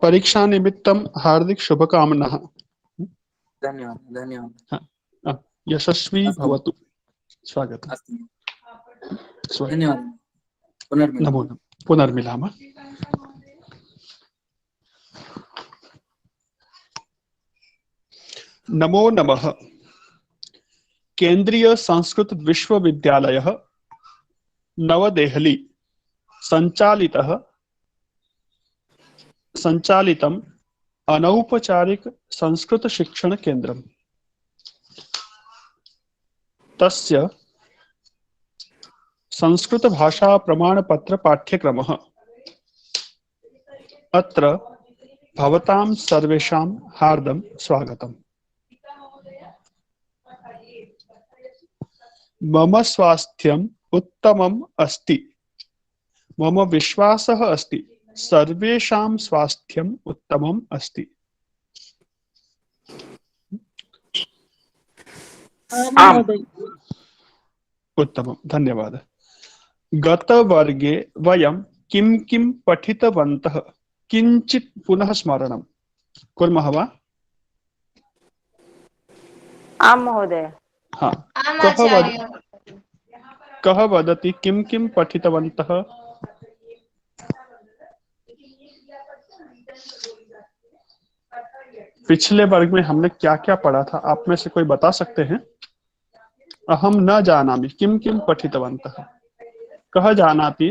परीक्षा निमित्तं हार्दिक शुभकामनाः। धन्यवादः धन्यवादः। हाँ, यशस्वी अस्तु भवतु। स्वागतम्। अस्तु धन्यवादः। पुनर्मिलामः। नमो नमः। पुनर्मिलामः। नमो नमः। केंद्रीय संस्कृत विश्वविद्यालयः नवदेहली संचालितम् अनौपचारिक संस्कृत शिक्षण केंद्रम्। तस्य संस्कृत भाषा प्रमाणपत्र पाठ्यक्रमः अत्र भवतां सर्वेषां हार्दं स्वागतम्। मम स्वास्थ्यम् उत्तमम् अस्ति। मम विश्वासः अस्ति सर्वेषां स्वास्थ्यम् उत्तमम् अस्ति। उत्तमं, धन्यवादः। गतवर्गे वयं किं किं पठितवन्तः किञ्चित् पुनः स्मरणं कुर्मः वा? आं महोदय। हाँ, कः वदति किं किं पठितवन्तः? पिछले वर्ग में हमने क्या क्या पढ़ा था, आप में से कोई बता सकते हैं? अहम न जानामि किं किं पठितवन्तः। कः जानाति?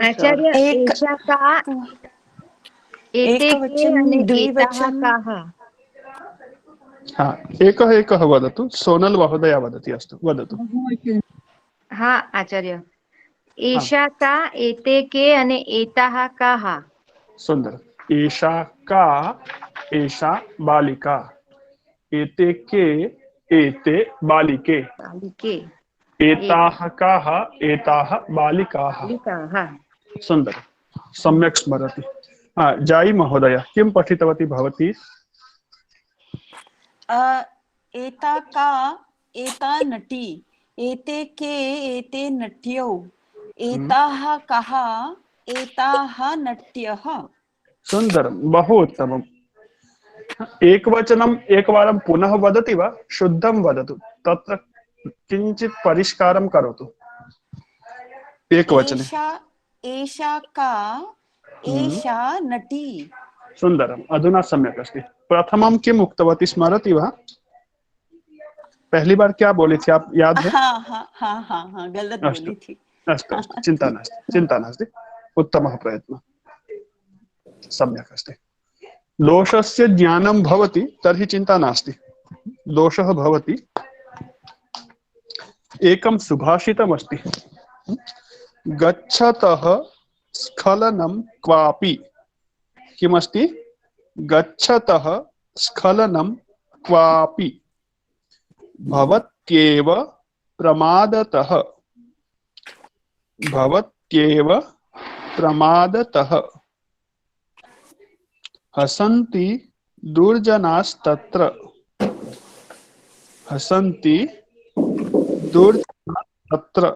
आचार्य एषा का एते के अने एताः काः? हाँ, एकः वदतु। सोनल महोदया वदति। अस्तु, वदतु। हाँ आचार्य, एषा का एते के अने एताः काः? सुंदर। एषा का, एषा बालिका, एते के, एते बालिके, बालिके, एताः काः, एताः बालिकाः। सुंदर, सम्यक् स्मरति। जायी महोदय, किं पठितवती भवती? एता का एता नटी, एते के एते नट्यौ, एताः कः एताः नट्यः। सुंदरं, बहु उत्तमम्। एकवचनम् एकवारं पुनः वदति वा? शुद्धं वदतु, तत्र किञ्चित् परिष्कारं करोतु। एकवचने। एषा का एषा नटी। सुंदरम्, अधुना सम्यक् अस्ति। प्रथमं किम् उक्तवती स्मरति वा? पहली बार क्या बोली थी, आप याद है? हाँ, गलत बोली थी। अस्तु, चिंता नास्ति। उत्तमः प्रयत्नः, सम्यक् अस्ति। दोषस्य ज्ञानं भवति तर्हि चिन्ता नास्ति। दोषः भवति। एकं सुभाषितमस्ति, गच्छतः स्खलनं क्वापि। किमस्ति? गच्छतः स्खलनं क्वापि भवत्येव प्रमादतः। भवत्येव प्रमादतः हसन्ति दुर्जनास्तत्र। हसन्ति दुर्जनास्तत्र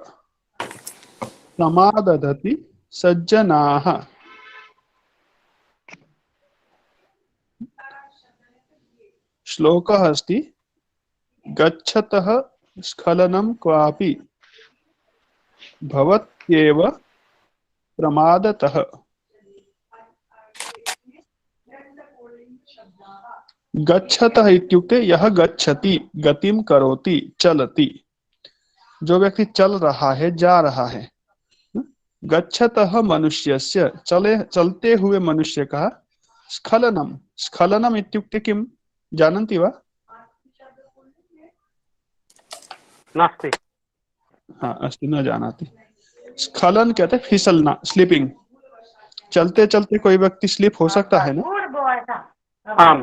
समादधति सज्जनाः। श्लोकः अस्ति, गच्छतः स्खलनं क्वापि भवत्येव प्रमादतः। गच्छतः इत्युक्ते यह गच्छति, गतिम करोति, चलति। जो व्यक्ति चल रहा है, जा रहा है। गच्छतः मनुष्यस्य, चलते हुए मनुष्य का स्खलनम। स्खलनम इत्युक्ते किम, जानन्ति वा? नास्ति। हाँ, अस्ति, न जानाति। स्खलन कहते फिसलना, स्लिपिंग। चलते चलते कोई व्यक्ति स्लिप हो सकता है ना? हाँ।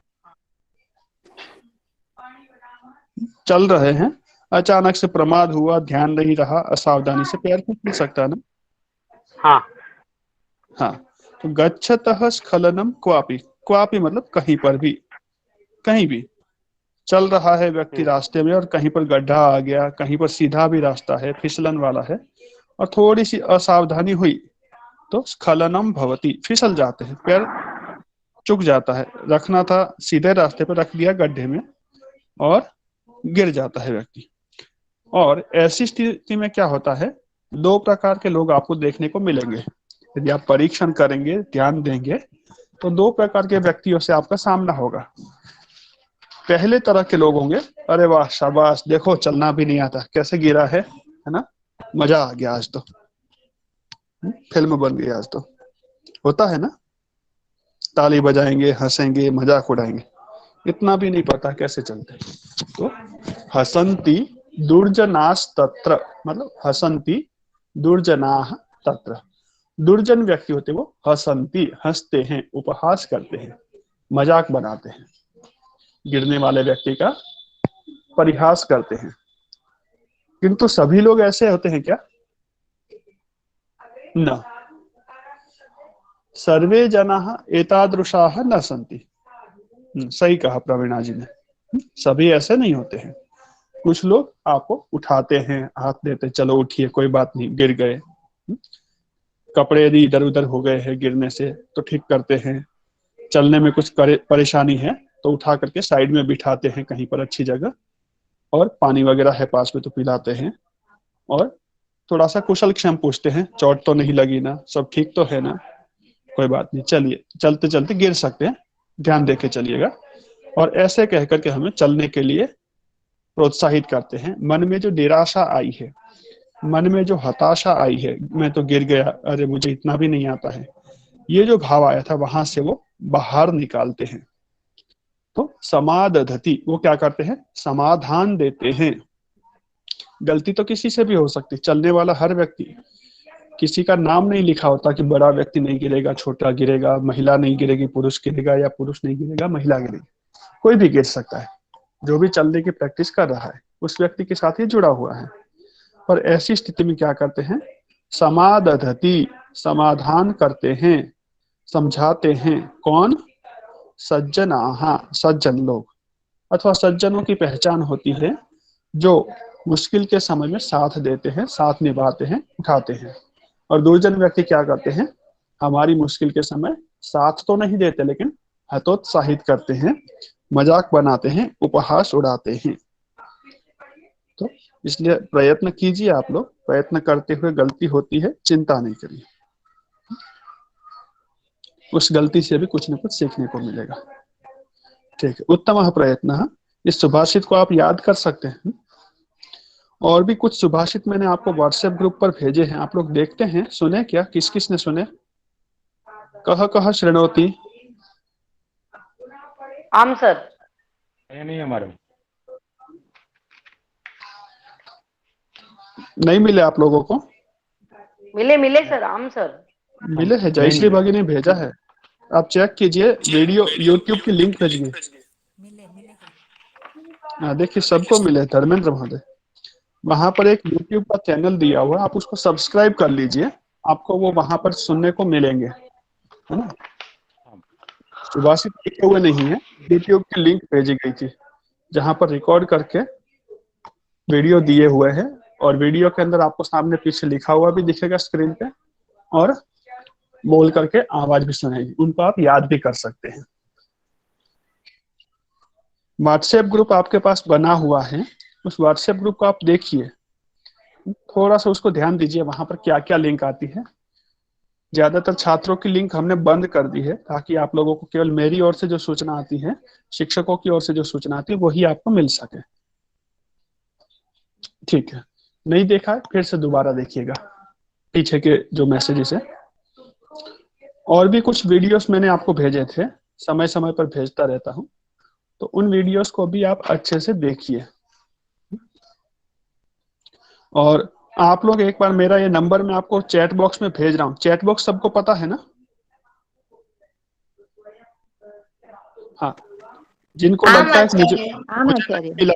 चल रहे हैं, अचानक से प्रमाद हुआ, ध्यान नहीं रहा, असावधानी से पैर फिसल सकता है ना? हाँ, तो गच्छतः स्खलनम क्वापि। क्वापि मतलब कहीं पर भी, कहीं भी। चल रहा है व्यक्ति रास्ते में और कहीं पर गड्ढा आ गया, कहीं पर सीधा भी रास्ता है, फिसलन वाला है, और थोड़ी सी असावधानी हुई तो स्खलनम भवति, फिसल जाते हैं, पैर चुक जाता है, रखना था सीधे रास्ते पर रख दिया गड्ढे में और गिर जाता है व्यक्ति। और ऐसी स्थिति में क्या होता है, दो प्रकार के लोग आपको देखने को मिलेंगे। यदि आप परीक्षण करेंगे, ध्यान देंगे, तो दो प्रकार के व्यक्तियों से आपका सामना होगा। पहले तरह के लोग होंगे, अरे वाह शाबाश, देखो चलना भी नहीं आता, कैसे गिरा है ना, मजा आ गया आज तो, फिल्म बन गई आज तो, होता है ना, ताली बजाएंगे, हंसेंगे, मजाक उड़ाएंगे, इतना भी नहीं पता कैसे चलते। तो हसंती दुर्जनास तत्र, मतलब हसंती दुर्जनाः तत्र, दुर्जन व्यक्ति होते वो हसंती, हंसते हैं, उपहास करते हैं, मजाक बनाते हैं, गिरने वाले व्यक्ति का परिहास करते हैं। किंतु सभी लोग ऐसे होते हैं क्या? न, सर्वे जनाः एतादृशाः न सन्ति। सही कहा प्रवीणा जी ने, सभी ऐसे नहीं होते हैं। कुछ लोग आपको उठाते हैं, हाथ देते, चलो उठिए, कोई बात नहीं, गिर गए, कपड़े यदि इधर उधर हो गए हैं गिरने से तो ठीक करते हैं, चलने में कुछ परेशानी है तो उठा करके साइड में बिठाते हैं कहीं पर अच्छी जगह, और पानी वगैरह है पास में तो पिलाते हैं, और थोड़ा सा कुशल क्षेम पूछते हैं, चोट तो नहीं लगी ना, सब ठीक तो है ना, कोई बात नहीं, चलिए, चलते चलते गिर सकते हैं, ध्यान देके चलिएगा। और ऐसे कह करके हमें चलने के लिए प्रोत्साहित करते हैं। मन में जो निराशा आई है, मन में जो हताशा आई है, मैं तो गिर गया, अरे मुझे इतना भी नहीं आता है, ये जो भाव आया था वहां से वो बाहर निकालते हैं। तो समादधति, वो क्या करते हैं, समाधान देते हैं। गलती तो किसी से भी हो सकती, चलने वाला हर व्यक्ति, किसी का नाम नहीं लिखा होता कि बड़ा व्यक्ति नहीं गिरेगा, छोटा गिरेगा, महिला नहीं गिरेगी पुरुष गिरेगा, या पुरुष नहीं गिरेगा महिला गिरेगी, कोई भी गिर सकता है। जो भी चलने की प्रैक्टिस कर रहा है उस व्यक्ति के साथ ही जुड़ा हुआ है। पर ऐसी स्थिति में क्या करते हैं, समादधति, समाधान करते हैं, समझाते हैं। कौन? सज्जनाः, सज्जन लोग, अथवा सज्जनों की पहचान होती है जो मुश्किल के समय में साथ देते हैं, साथ निभाते हैं, उठाते हैं। और दुर्जन व्यक्ति क्या करते हैं, हमारी मुश्किल के समय साथ तो नहीं देते लेकिन हतोत्साहित करते हैं, मजाक बनाते हैं, उपहास उड़ाते हैं। तो इसलिए प्रयत्न कीजिए, आप लोग प्रयत्न करते हुए गलती होती है, चिंता नहीं करिए, उस गलती से भी कुछ न कुछ सीखने को मिलेगा। ठीक है, उत्तम प्रयत्न। इस सुभाषित को आप याद कर सकते हैं। और भी कुछ सुभाषित मैंने आपको व्हाट्सएप ग्रुप पर भेजे हैं, आप लोग देखते हैं, सुने क्या, किस किस ने सुने? कह कह शृणोति। आम सर, नहीं हमारे नहीं मिले आप लोगों को? मिले सर, आम सर मिले हैं, जयश्री भगी ने भेजा है, आप चेक कीजिए, वीडियो यूट्यूब की लिंक भेजिए। हाँ देखिए, सबको मिले, धर्मेंद्र महोदय। वहां पर एक यूट्यूब का चैनल दिया हुआ है, आप उसको सब्सक्राइब कर लीजिए, आपको वो वहां पर सुनने को मिलेंगे, है ना। सुभाषित लिखे हुए नहीं है, यूट्यूब की लिंक भेजी गई थी जहां पर रिकॉर्ड करके वीडियो दिए हुए हैं, और वीडियो के अंदर आपको सामने पीछे लिखा हुआ भी दिखेगा स्क्रीन पे, और बोल करके आवाज भी सुनेगी, उनको आप याद भी कर सकते हैं। व्हाट्सएप ग्रुप आपके पास बना हुआ है, उस व्हाट्सएप ग्रुप को आप देखिए, थोड़ा सा उसको ध्यान दीजिए, वहां पर क्या क्या लिंक आती है। ज्यादातर छात्रों की लिंक हमने बंद कर दी है ताकि आप लोगों को केवल मेरी ओर से जो सूचना आती है, शिक्षकों की ओर से जो सूचना आती है, वही आपको मिल सके। ठीक है, नहीं देखा है फिर से दोबारा देखिएगा पीछे के जो मैसेजेस है। और भी कुछ वीडियोस मैंने आपको भेजे थे, समय समय पर भेजता रहता हूं, तो उन वीडियोस को भी आप अच्छे से देखिए। और आप लोग एक बार मेरा ये नंबर मैं आपको चैट बॉक्स में भेज रहा हूँ, चैट बॉक्स सबको पता है ना? हाँ, जिनको लगता है मुझे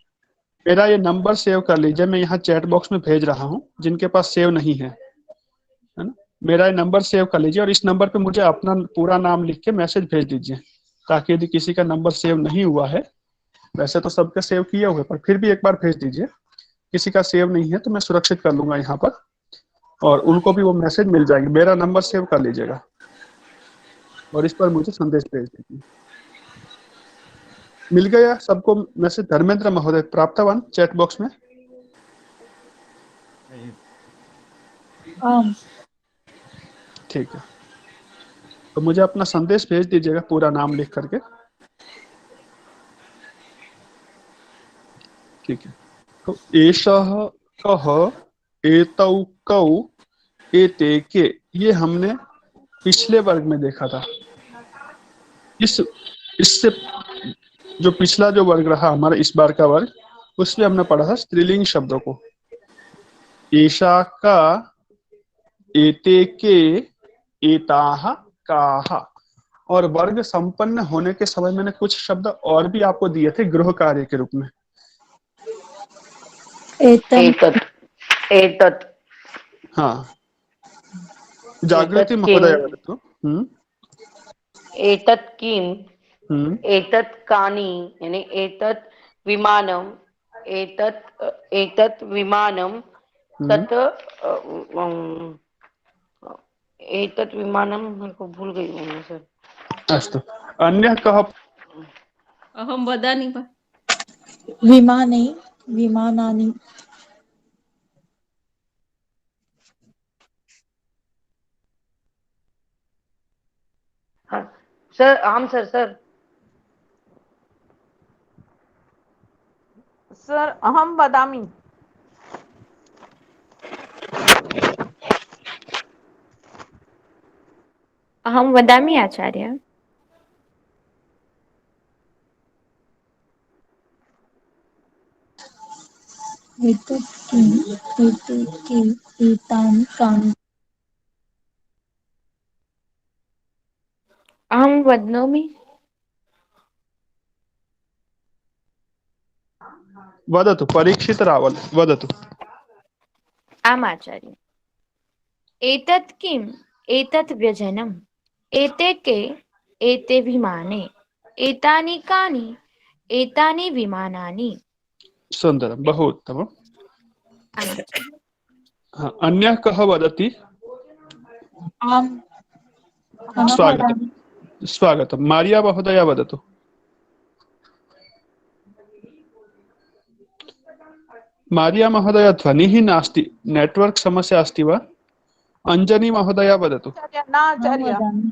मेरा ये नंबर सेव कर लीजिए, मैं यहाँ चैट बॉक्स में भेज रहा हूँ, जिनके पास सेव नहीं है ना, मेरा ये नंबर सेव कर लीजिए, और इस नंबर पे मुझे अपना पूरा नाम लिख के मैसेज भेज दीजिए, ताकि यदि किसी का नंबर सेव नहीं हुआ है, वैसे तो सबके सेव किए हुए, पर फिर भी एक बार भेज दीजिए, किसी का सेव नहीं है तो मैं सुरक्षित कर लूंगा यहाँ पर, और उनको भी वो मैसेज मिल जाएगी। मेरा नंबर सेव कर लीजिएगा और इस पर मुझे संदेश भेज दीजिए। मिल गया सबको मैसेज? धर्मेंद्र महोदय प्राप्तवान चैट बॉक्स में? ठीक है, तो मुझे अपना संदेश भेज दीजिएगा पूरा नाम लिख करके। ठीक है, तो एषः कः, एतौ कौ, एते के, ये हमने पिछले वर्ग में देखा था। इससे जो पिछला जो वर्ग रहा हमारा, इस बार का वर्ग, उसमें हमने पढ़ा था स्त्रीलिंग शब्दों को। एषा का, एते के, एताः काः। और वर्ग संपन्न होने के समय मैंने कुछ शब्द और भी आपको दिए थे गृह कार्य के रूप में। एतत् एतत् हाँ, जागृति एतत् महोदय किम् वदतु। एतत् किम् एतत् कानि यानी एतत् विमानम् एतत् विमानं तत् एतत् विमानं मेरे को भूल गई हूँ सर। अस्तु, अन्यः कः? अहं वदामि वा? विमाने, विमानानि। हाँ, सर आम सर सर अहं वदामि। अहं वदामि आचार्य। एतत् किम्, एते के, एतानि कानि। अहं वदामि। वदतु, परीक्षित रावल वदतु। आम् आचार्य। एतत् किम्, एतत् व्यजनम्, एते के, एते विमाने, एतानि कानि, एतानि विमानानि। सुंदरं, बहु उत्तमम्। हाँ, अन्यः कः वदति? आम्, अहं स्वागतं, वदामि। स्वागतं। मारिया महोदया वदतु। मारिया महोदया ध्वनिः नास्ति, नेटवर्क समस्या अस्ति वा? अंजनी महोदया वदतु। न आचार्य। अहं वदामि।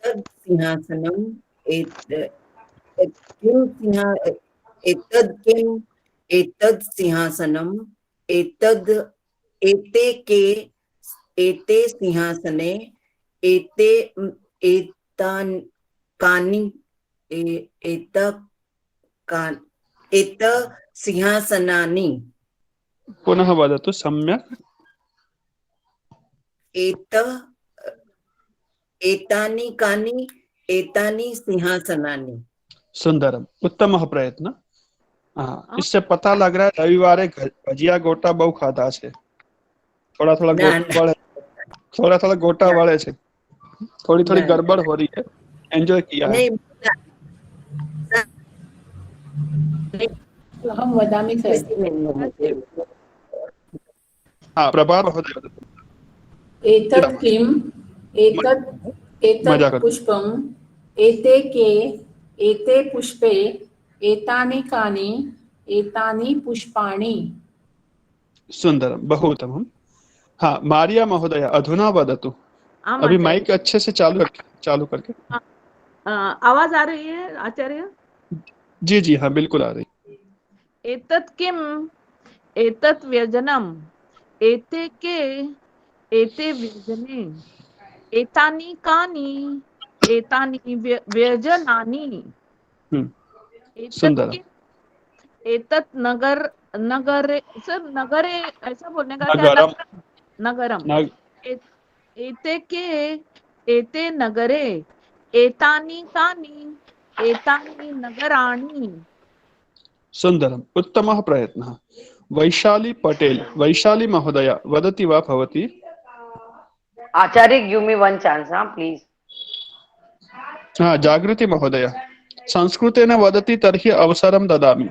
सिंहासनम् एतद् किम् एतद् सिंहासनम् एते के एते सिंहासने एते कानि एत सिंहासनानि। पुनः वदतु सम्यक्। एतानि कानि एतानि सिंहासनानि। सुंदरम, उत्तमः प्रयत्न। इससे पता लग रहा है रविवार भजिया गोटा बहु खाधा छे। थोड़ा थोड़ा गोटा बढ़े छे, थोड़ी गड़बड़ हो रही है। एंजॉय किया है? अहं वदामि सर। हाँ, प्रभा महोदय वदतु। एतत् किम्, एतत् पुष्पम्, एते के, एते पुष्पे, एतानि कानि, एतानि पुष्पाणि। सुंदरम, बहु उत्तमम्। हाँ, मारिया महोदय अधुना वदतु। अभी माइक अच्छे से चालू करके। आवाज आ रही है आचार्य? जी हाँ, बिल्कुल आ रही। एतत् किम्, एतत् व्यजनम्, एते के, एते व्यजने, एतानि कानि, एतानि व्यजनानि। सुंदर। एतत् नगरे सर, नगरे ऐसा बोलने का क्या? नगरम। नगरम। एते के, एते नगरे, एतानि कानि, एतानि नगराणि। सुंदरम, उत्तमः प्रयत्नः। वैशाली पटेल, वैशाली महोदया वदति वा भवती? आचार्य give me one chance please. हाँ, जागृति महोदया संस्कृतेन वदति तर्हि अवसरं ददामि।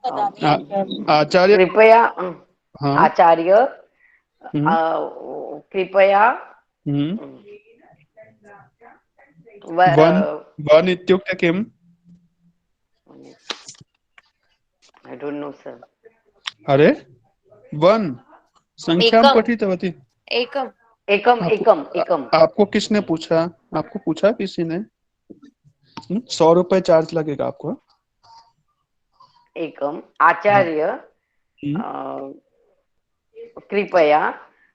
वदामि आचार्य। आचार्य कृपया हाँ आचार्य हम्म, कृपया हम्म, वन व- वन इत्युक्ते किम्? I don't know, sir. अरे वन संख्यां एकम पठितवती। एकम एकम आपको एकम एकम आपको किसने पूछा? आपको पूछा किसी ने? 100 रुपए चार्ज लगेगा आपको। एकम हाँ आचार्य हम्म, कृपया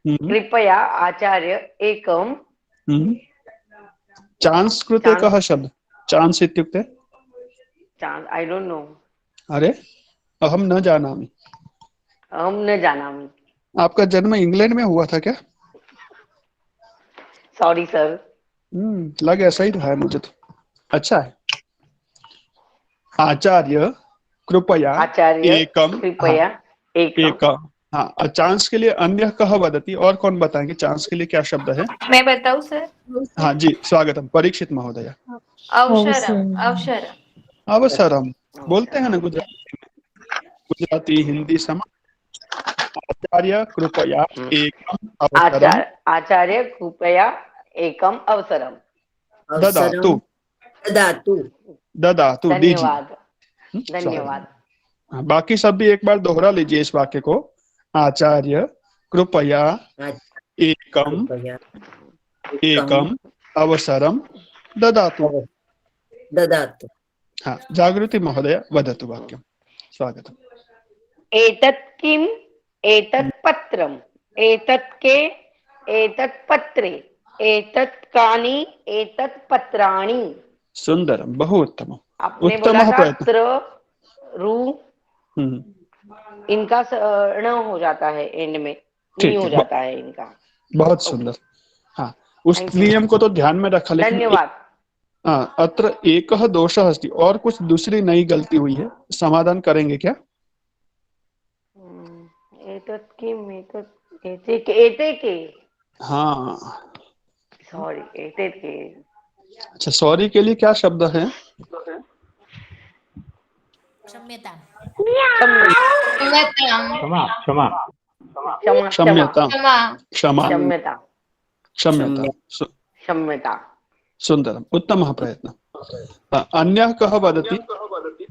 हम्म, कृपया आचार्य एकम हम्म। चांस कृते चांस कः शब्द? चांस इत्युक्ते चांस आई डोंट नो अरे अहम न जानामि। अहम न जानामि आपका जन्म इंग्लैंड में हुआ था क्या? सॉरी सर लग ऐसा ही रहा है मुझे तो। अच्छा है। आचार्य कृपया आचार्य एकम हाँ कृपया एकम एकम हाँ चांस के लिए अन्य कह वदति और कौन बताएंगे चांस के लिए क्या शब्द है? मैं बताऊं सर? हाँ जी स्वागतम परीक्षित महोदय। अवसरम अवसरम अवसरम बोलते हैं ना गुजराती हिंदी समान। आचार्य कृपया एकम अवसरम आचार्य कृपया एकम अवसरम ददातु अवसरम ददातु। ददातु दीजिए। धन्यवाद स्वागतम। धन्यवाद हाँ, बाकी सब भी एक बार दोहरा लीजिए इस वाक्य को। आचार्य कृपया एकम कृपया एकम अवसरम ददातु। ददातु। हाँ जागृति महोदय वदतु वाक्यं। स्वागतम्। एतत् किम् एतत् पत्रम् एतत् के एतत् पत्रे एतत् कानि एतत् पत्राणि सुंदरम बहु उत्तमम्। आपने बोला उत्तमः था प्रयत्न। त्र रू हम्म, इनका न हो जाता है एंड में नहीं ठीक हो है जाता है इनका बहुत ओके सुंदर। हाँ उस थैंक यू नियम को तो ध्यान में रखा लेकिन धन्यवाद हाँ अत्र एकः दोषः अस्ति और कुछ दूसरी नई गलती हुई है समाधान करेंगे क्या? एतत् किम् एतत् एते के एते के हाँ सॉरी एते के अच्छा सॉरी के लिए क्या शब्द है? क्षम्यतां क्षम्यतां क्षमा क्षमा क्षमा क्षमा क्षम्यतां क्षमा क्षम्यता क्षम्यतां क्षम्यता सुंदरम उत्तमः प्रयत्न। अन्यः कः वदति? अहं वदामि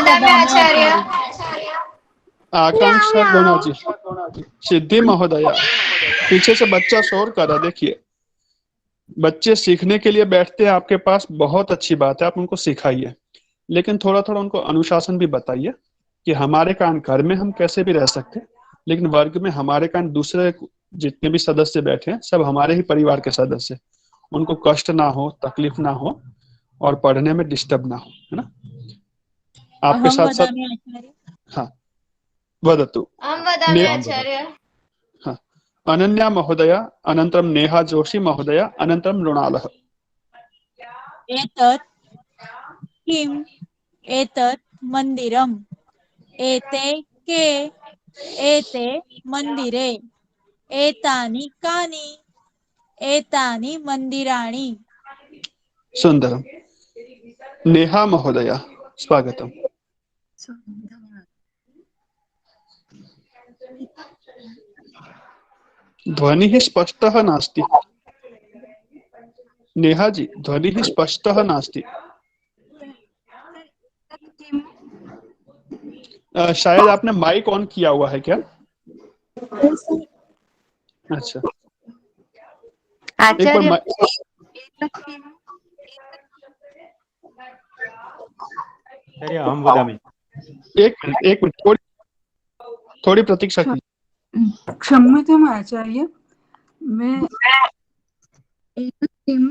वदामि आचार्य। आचार्य। आकांक्षा गोनाजी सिद्धि महोदया पीछे से बच्चा शोर कर रहा है देखिए। बच्चे सीखने के लिए बैठते हैं आपके पास बहुत अच्छी बात है आप उनको सिखाइए लेकिन थोड़ा थोड़ा उनको अनुशासन भी बताइए कि हमारे कारण घर में हम कैसे भी रह सकते हैं लेकिन वर्ग में हमारे कारण दूसरे जितने भी सदस्य बैठे हैं सब हमारे ही परिवार के सदस्य। उनको कष्ट ना हो तकलीफ ना हो और पढ़ने में डिस्टर्ब ना हो है ना। आपके अहं साथ साथ वदामि आचार्य। हाँ वदतु। अहं वदामि आचार्य। हाँ अनन्या महोदय अनन्तरं नेहा जोशी महोदय अनन्तरं मृणालः। एतत् किम् एतत् मन्दिरम् एते के एते मन्दिरे एतानि कानि एतानि मन्दिराणि। सुंदरम। नेहा महोदय स्वागतम्। ध्वनिः स्पष्टः नास्ति। नेहा जी ध्वनिः स्पष्टः नास्ति। शायद आपने माइक ऑन किया हुआ है क्या? अच्छा एक बार आचार्य अहं वदामि। एक मिनट थोड़ी प्रतीक्षा कीजिए। क्षम्यताम् आचार्य मैं एतत् किम्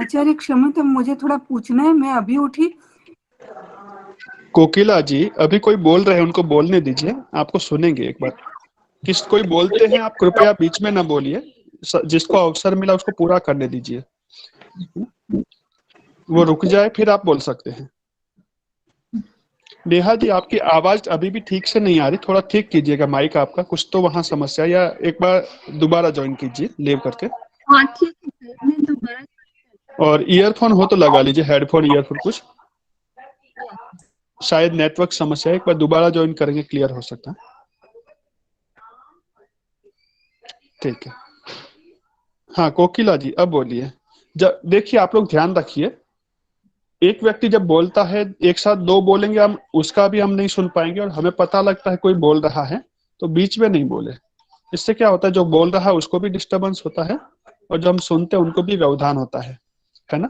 आचार्य क्षम्यतां मुझे थोड़ा पूछना है मैं अभी उठी। कोकिला जी अभी कोई बोल रहे हैं उनको बोलने दीजिए आपको सुनेंगे एक बार। किस कोई बोलते हैं आप कृपया बीच में ना बोलिए जिसको अवसर मिला उसको पूरा करने दीजिए। वो रुक जाए फिर आप बोल सकते हैं। नेहा जी आपकी आवाज अभी भी ठीक से नहीं आ रही थोड़ा ठीक कीजिएगा माइक आपका कुछ तो वहां समस्या या एक बार दोबारा ज्वाइन कीजिए लेव करके। हाँ ठीक है मैं दोबारा और ईयरफोन हो तो लगा लीजिए, हेडफोन ईयरफोन कुछ, शायद नेटवर्क समस्या है। एक बार दोबारा ज्वाइन करेंगे, क्लियर हो सकता है। ठीक है। हाँ कोकिला जी अब बोलिए। जब देखिए आप लोग ध्यान रखिए, एक व्यक्ति जब बोलता है एक साथ दो बोलेंगे हम, उसका भी हम नहीं सुन पाएंगे, और हमें पता लगता है कोई बोल रहा है तो बीच में नहीं बोले। इससे क्या होता है, जो बोल रहा है उसको भी डिस्टरबेंस होता है, और जो हम सुनते हैं उनको भी व्यवधान होता है ना।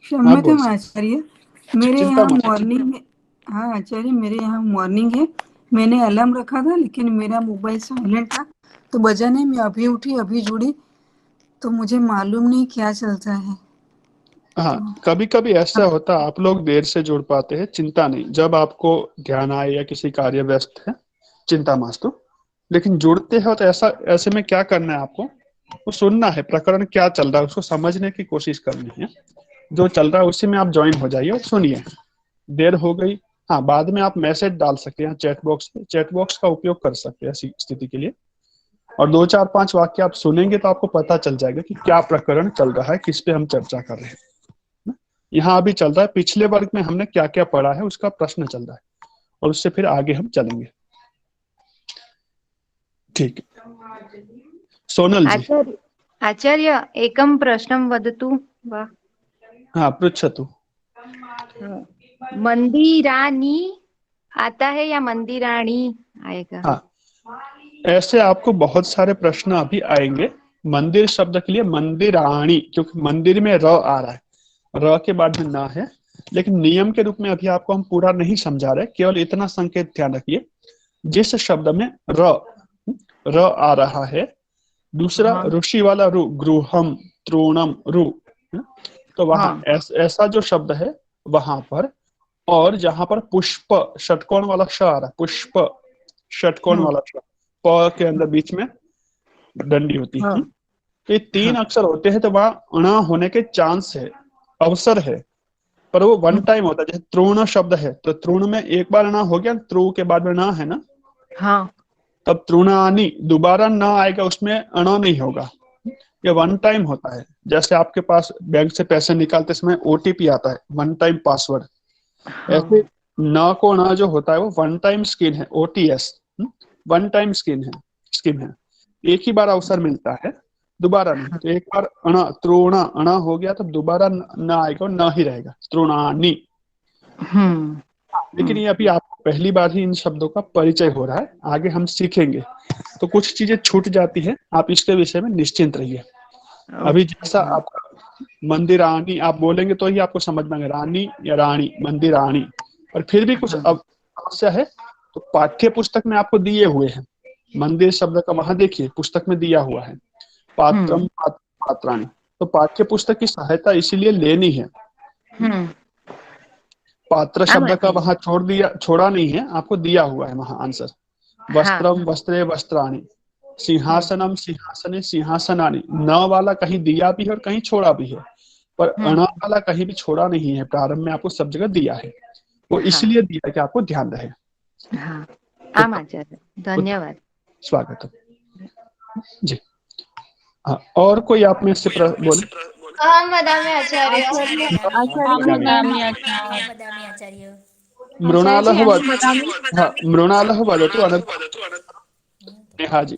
क्षम्यताम आचार्य, मेरे चिंता यहाँ मत। मॉर्निंग है। हाँ आचार्य, मेरे यहाँ मॉर्निंग है। मैंने अलार्म रखा था लेकिन मेरा मोबाइल साइलेंट था तो बजा नहीं। मैं अभी उठी, अभी जुड़ी, तो मुझे मालूम नहीं क्या चलता है। हाँ कभी कभी ऐसा होता है, आप लोग देर से जुड़ पाते हैं, चिंता नहीं। जब आपको ध्यान आए या किसी कार्य व्यस्त है, चिंता मास्तु। लेकिन जुड़ते हो तो ऐसे में क्या करना है आपको, वो सुनना है, प्रकरण क्या चल रहा है उसको समझने की कोशिश करनी है। जो चल रहा है उसी में आप ज्वाइन हो जाइए और सुनिए। देर हो गई, हाँ बाद में आप मैसेज डाल सकते हैं चैट बॉक्स में, चैट बॉक्स का उपयोग कर सकते हैं ऐसी स्थिति के लिए। और 2 4 5 वाक्य आप सुनेंगे तो आपको पता चल जाएगा कि क्या प्रकरण चल रहा है, किस पे हम चर्चा कर रहे हैं। यहाँ अभी चल रहा है, पिछले वर्ग में हमने क्या क्या पढ़ा है उसका प्रश्न चल रहा है, और उससे फिर आगे हम चलेंगे। ठीक है सोनल जी। आचार्य एकं प्रश्नं वदतु वा? हाँ पृच्छतु। मंदिरानी आता है या मंदिराणी आएगा? हाँ ऐसे आपको बहुत सारे प्रश्न अभी आएंगे। मंदिर शब्द के लिए मंदिराणी, क्योंकि मंदिर में र आ रहा है, र के बाद में ना है। लेकिन नियम के रूप में अभी आपको हम पूरा नहीं समझा रहे, केवल इतना संकेत ध्यान रखिए, जिस शब्द में र आ रहा है, दूसरा ऋषि वाला रु, गृहम तृणम रु, तो वहां ऐसा जो शब्द है वहां पर, और जहां पर पुष्प षटकोण वाला श आ रहा है, पुष्प षटकोण वाला श, प के अंदर बीच में डंडी होती है, तो ये 3 अक्षर होते हैं, तो वहां अणा होने के चांस है, अवसर है, पर वो वन टाइम होता है। जैसे तृण शब्द है तो तृण में एक बार ना हो गया, त्रु के बाद में ना है ना, हाँ तब तृणानी दोबारा ना आएगा, उसमें अणा नहीं होगा, ये वन टाइम होता है। जैसे आपके पास बैंक से पैसे निकालते समय ओटीपी आता है, वन टाइम पासवर्ड, ऐसे न को ना जो होता है वो वन टाइम स्कीम है, ओटीएस वन टाइम स्कीम है। एक ही बार अवसर मिलता है, दोबारा नहीं। तो एक बार अणा तृणा अणा हो गया तो दोबारा न आएगा, न ही रहेगा, तृणानी। लेकिन ये अभी आपको पहली बार ही इन शब्दों का परिचय हो रहा है, आगे हम सीखेंगे तो कुछ चीजें छूट जाती है, आप इसके विषय में निश्चिंत रहिए। अभी जैसा आपका मंदिरानी आप बोलेंगे तो ही आपको समझ में आएगा, रानी या रानी, मंदिरानी। और फिर भी कुछ अब समस्या है तो पाठ्य पुस्तक में आपको दिए हुए हैं, मंदिर शब्द का वहां देखिए पुस्तक में दिया हुआ है, पात्रम पात्राणी। तो पाठ्य पुस्तक की सहायता इसीलिए लेनी है। पात्र शब्द का वहां छोड़ा नहीं है, आपको दिया हुआ है वहां आंसर। वस्त्रम वस्त्रे वस्त्राणी, सिंहासनम सिंहासने सिंहासनानी। न वाला कहीं दिया भी है और कहीं छोड़ा भी है, पर अणा वाला कहीं भी छोड़ा नहीं है, प्रारंभ में आपको सब जगह दिया है, वो इसलिए दिया है कि आपको ध्यान रहे। आम आचार्य, धन्यवाद, स्वागत जी। हाँ और कोई आप में से बोले? अहं वदामि आचार्य। मृणालः हाँ मृणालः वदतु नेहा जी।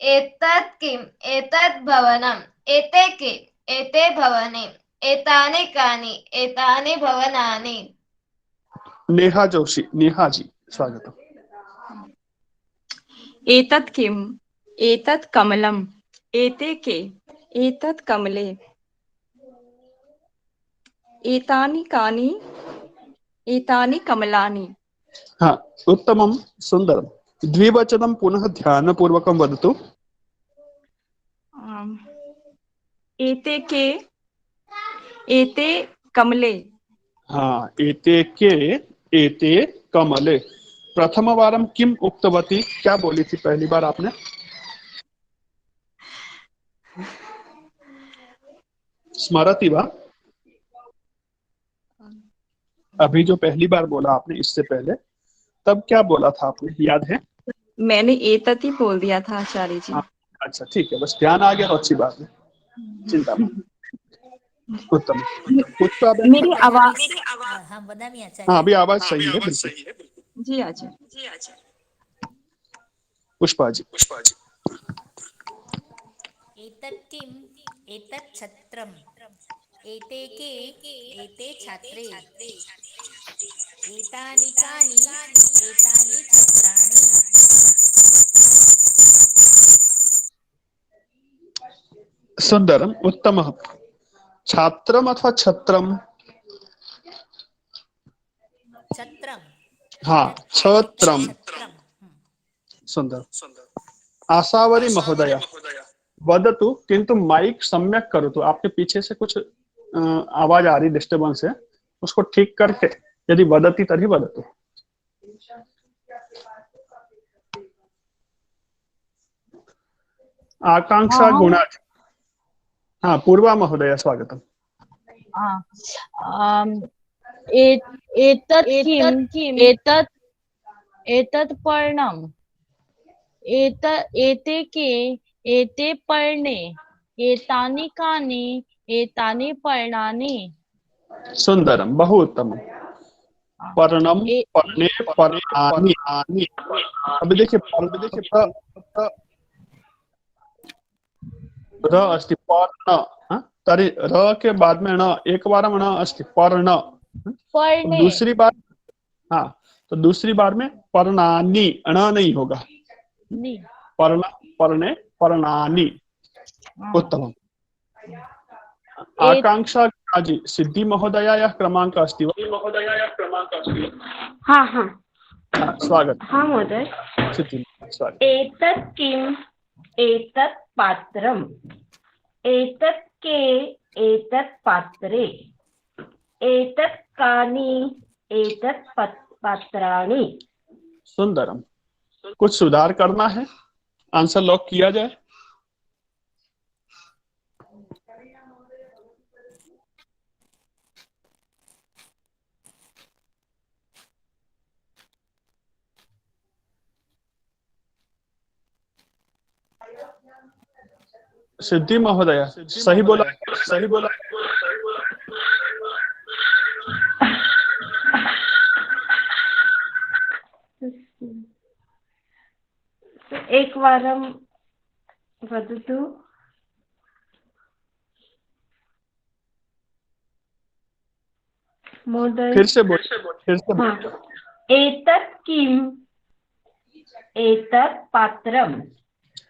एतत् किम्? एतत् भवनम्। एते के? एते भवने। एतानि कानि? एतानि भवनानि। नेहा जोशी, नेहा जी स्वागत। एतत् किम्? एतत् कमलम्। एते के? एतत् कमले। एतानि कानि? एतानि कमलानि। हाँ उत्तमं सुंदरम। द्विवचनं पुनः ध्यानपूर्वकं वदतु। एते के? एते कमले। हाँ एते के एते कमले। प्रथमवारं किम उक्तवती, क्या बोली थी पहली बार आपने? स्मरति वा? अभी जो पहली बार बोला आपने इससे पहले, तब क्या बोला था आपने, याद है? मैंने एतत् ही बोल दिया था आचार्य जी। अच्छा ठीक है, बस ध्यान आ गया तो अच्छी बात है। चिंता मत। उत्तम। पुष्पा मेरी आवाज हाँ अभी आवाज सही है बिल्कुल। जी आचार्य। पुष्पा जी। एतत् किम् एतत् छत्रम् एते के एते छात्रे एतानि कानि एतानि छत्राणि। सुंदरम उत्तम। छात्रम अथवा छत्रम? छत्रम्। हाँ छत्रम। छत्रम्। सुंदर। आशावरी महोदया वदतु किंतु माइक सम्यक करोतु। आपके पीछे से कुछ आवाज आ रही, डिस्टर्बेंस है, उसको ठीक करके यदि वदति तर्हि वदतु। आकांक्षा गुणा। हाँ पूर्वा महोदया स्वागतम्। एतत् किम् एतत् पर्णम् एते के एते पर्णे एतानि कानि एतानि पर्णानि। सुंदरम बहु उत्तम। पर्णम पर्णे पर्णानि। अभी देखिए र अस्ति पर्ण तर्हि र के बाद में न एक बार न अस्ति पर्ण। तो दूसरी बार हाँ तो दूसरी बार में पर्णानि अण नहीं होगा। पर्ण पर्णे पर्णानि। उत्तम। आकांक्षा जी सिद्धि महोदया या क्रमांक अस्ति हाँ हाँ स्वागत। हाँ महोदय। सिद्धि स्वागत। एतत् किम् एतत् पात्रम् एतत् के एतत् पात्रे एतत् कानि एतत् पात्राणि। सुंदरम। कुछ सुधार करना है, आंसर लॉक किया जाए। सिद्धि महोदया सही बोला, सही बोला। एकवारं वदतु। महोदय फिर से बोल। हाँ। एतत् किम् एतत् पात्रम्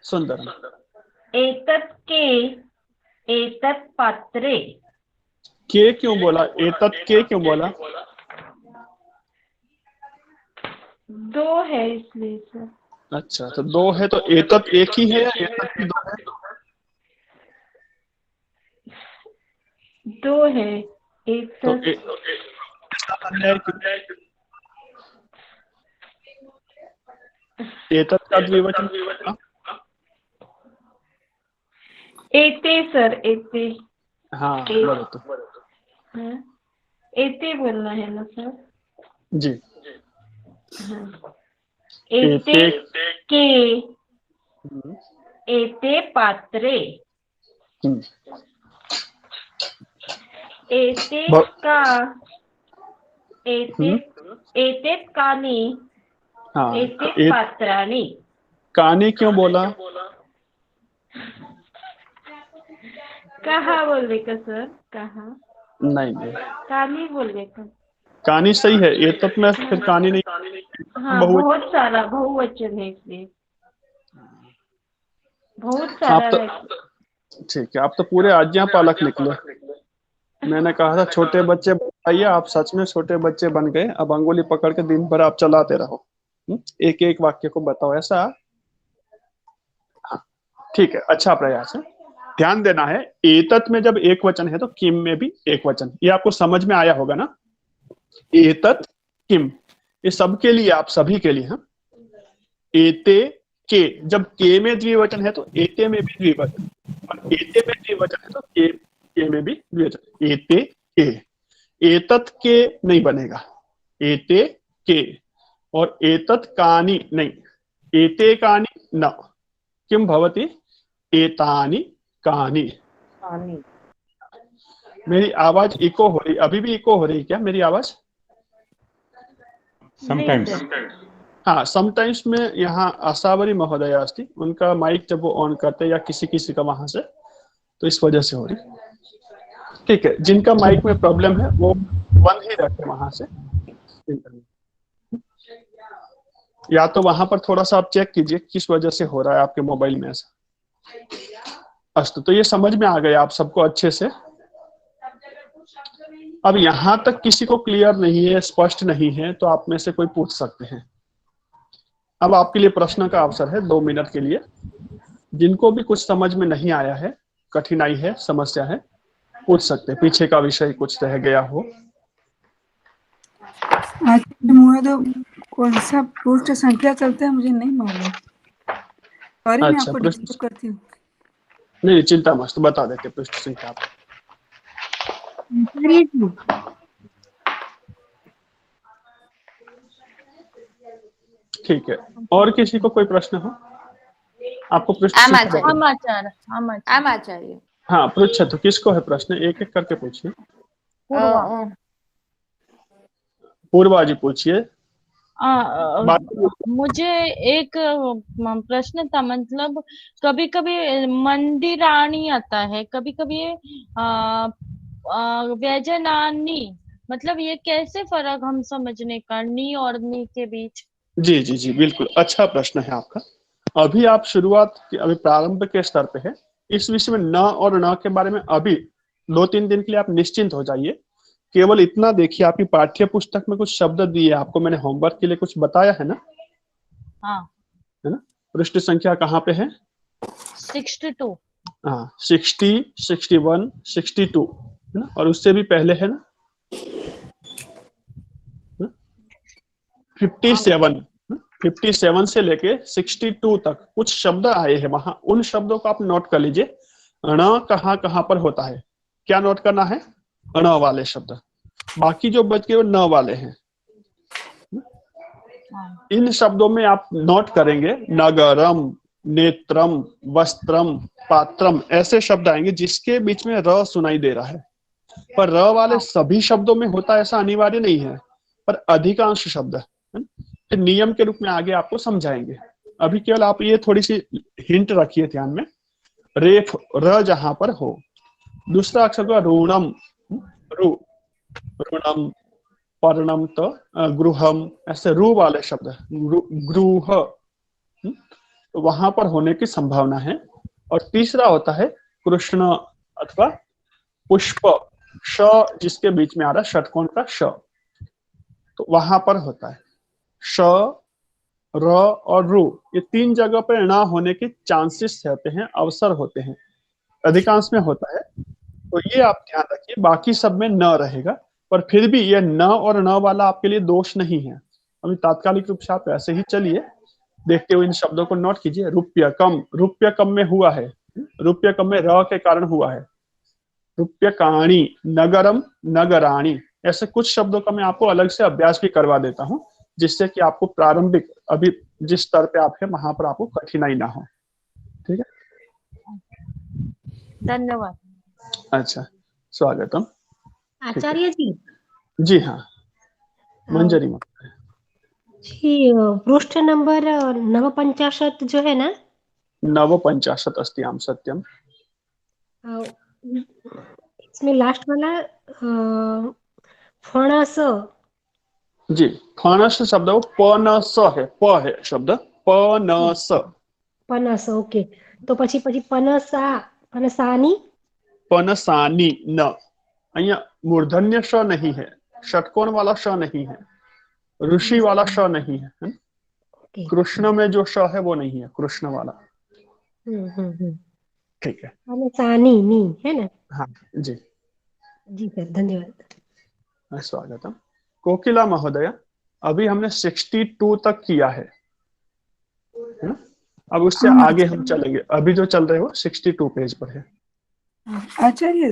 सुंदरम। एतत् के एतत् पात्रे। के क्यों बोला? एतत् के क्यों बोला? दो है इसलिए सर। अच्छा तो दो है तो एतत् एक ही है या एतत् भी दो है? दो है। तो एतत् का द्विवचन एते सर एते। हाँ बोलो तो। हाँ? एते बोलना है ना सर? जी। हाँ। एते के एते पात्रे एते का एते एते कानि एते पात्राणि। कानी क्यों बोला? कहाँ बोलने का सर? कहाँ? नहीं कानी बोलने का। कानी सही है, एतत् में फिर कानी नहीं। हाँ बहुत सारा बहुवचन है इसलिए बहुत सारा है। ठीक है, आप तो पूरे आज्ञा पालक निकले। मैंने कहा था छोटे बच्चे बताइए, आप सच में छोटे बच्चे बन गए। अब अंगुली पकड़ के दिन भर आप चलाते रहो, एक एक वाक्य को बताओ ऐसा। हाँ ठीक है, अच्छा प्रयास है। ध्यान देना है, एतत् में जब एक वचन है तो किम में भी एक वचन। ये आपको समझ में आया होगा ना? एतत् किम ये सबके लिए, आप सभी के लिए। हाँ एते के, जब के में द्विवचन है तो एते में भी द्विवचन, और एते में द्विवचन है तो के में भी द्विवचन। एते के, एतत् के नहीं बनेगा, एते के। और एतत् कानि नहीं, एते कानि न, किम भवति एतानि कानि। आनी। मेरी आवाज इको हो रही, अभी भी इको हो रही क्या मेरी आवाज? समटाइम्स। हाँ, समटाइम्स में यहाँ आशावरी महोदय अस्ति, उनका माइक जब वो ऑन करते या किसी का वहां से, तो इस वजह से हो रही। ठीक है, जिनका माइक में प्रॉब्लम है वो बंद ही रखे वहां से, या तो वहां पर थोड़ा सा आप चेक कीजिए किस वजह से हो रहा है आपके मोबाइल में ऐसा। अस्तु, तो ये समझ में आ गया आप सबको अच्छे से। अब यहां तक किसी को क्लियर नहीं है, स्पष्ट नहीं है, तो आप में से कोई पूछ सकते हैं। अब आपके लिए प्रश्न का अवसर है 2 मिनट के लिए। जिनको भी कुछ समझ में नहीं आया है, कठिनाई है, समस्या है, पूछ सकते हैं। पीछे का विषय कुछ रह गया हो। तो कौन सा पृष्ठ संख्या चलता है मुझे नहीं मालूम। सॉरी, मैं अच्छा, आपको डिस्टर्ब करती हूँ। नहीं, चिंता मत, बता देते पृष्ठ संख्या आप। ठीक है, और किसी को कोई प्रश्न हो? आपको पृष्ठ आचार्य। हाँ, पृष्ठ तो किसको है प्रश्न? एक एक करके पूछिए। पूर्वा जी पूछिए। मुझे एक प्रश्न था, मतलब कभी कभी मंदिरानी आता है, कभी कभी व्यजनानी, मतलब ये कैसे फर्क हम समझने का नी और नी के बीच? जी जी जी, बिल्कुल अच्छा प्रश्न है आपका। अभी आप अभी प्रारंभ के स्तर पे है। इस विषय में न और न के बारे में अभी 2-3 दिन के लिए आप निश्चिंत हो जाइए। केवल इतना देखिए, आपकी पाठ्य पुस्तक में कुछ शब्द दिए आपको, मैंने होमवर्क के लिए कुछ बताया है ना? हाँ, है ना? पृष्ठ संख्या कहाँ पे है? 62। हाँ, 60, 61, 62 है ना? और उससे भी पहले है ना 57, 57 से लेके 62 तक कुछ शब्द आए हैं वहां। उन शब्दों को आप नोट कर लीजिए। ण कहाँ कहाँ पर होता है, क्या नोट करना है? ण वाले शब्द। बाकी जो बच गए वो न वाले हैं। इन शब्दों में आप नोट करेंगे नगरम, नेत्रम, वस्त्रम, पात्रम, ऐसे शब्द आएंगे जिसके बीच में र सुनाई दे रहा है। पर र वाले सभी शब्दों में होता ऐसा अनिवार्य नहीं है, पर अधिकांश शब्द फिर नियम के रूप में आगे आपको समझाएंगे। अभी केवल आप ये थोड़ी सी हिंट रखिए ध्यान में। रेफ र जहां पर हो। दूसरा अक्षर का ऋणम, रु, ऋणम, पर्णम, तो गृहम, ऐसे रु वाले शब्द, गृह, तो वहां पर होने की संभावना है। और तीसरा होता है कृष्ण अथवा पुष्प, श जिसके बीच में आ रहा है षटकोण का श, तो वहां पर होता है। श, र और रु, ये 3 जगह पर ना होने के चांसेस रहते हैं, अवसर होते हैं, अधिकांश में होता है। तो ये आप ध्यान रखिए। बाकी सब में न रहेगा, पर फिर भी ये न और न वाला आपके लिए दोष नहीं है। अभी तात्कालिक रूप से आप ऐसे ही चलिए, देखते हुए इन शब्दों को नोट कीजिए। रुप्यकम, रुप्यकम में हुआ है, रुप्यकम में र के कारण हुआ है। रुप्यकाणी, नगरम, नगराणी, ऐसे कुछ शब्दों का मैं आपको अलग से अभ्यास भी करवा देता हूँ, जिससे कि आपको प्रारंभिक अभी जिस स्तर पे आप है वहां पर आपको कठिनाई ना हो। ठीक है, धन्यवाद। अच्छा, स्वागतम। आचार्य जी। जी हाँ, मंजरी में जी, पृष्ठ नंबर 59 जो है ना, 59 अस्ति, आम सत्यम। इसमें लास्ट वाला फणस। जी, फणस शब्द पनस है, प है शब्द पनस। पनस, ओके। तो પછી पनसा, पनसानी, पनसानी न। अहिया मूर्धन्य श नहीं है, षटकोण वाला श नहीं है, ऋषि वाला श नहीं है, कृष्ण में जो श है वो नहीं है, कृष्ण वाला। ठीक है, पनसानी नी है ना? हाँ जी जी सर, धन्यवाद। स्वागतम। कोकिला महोदय, अभी हमने 62 तक किया है ना? अब उससे आगे हम चलेंगे। अभी जो चल रहे हो 62 पेज पर है। आचार्य,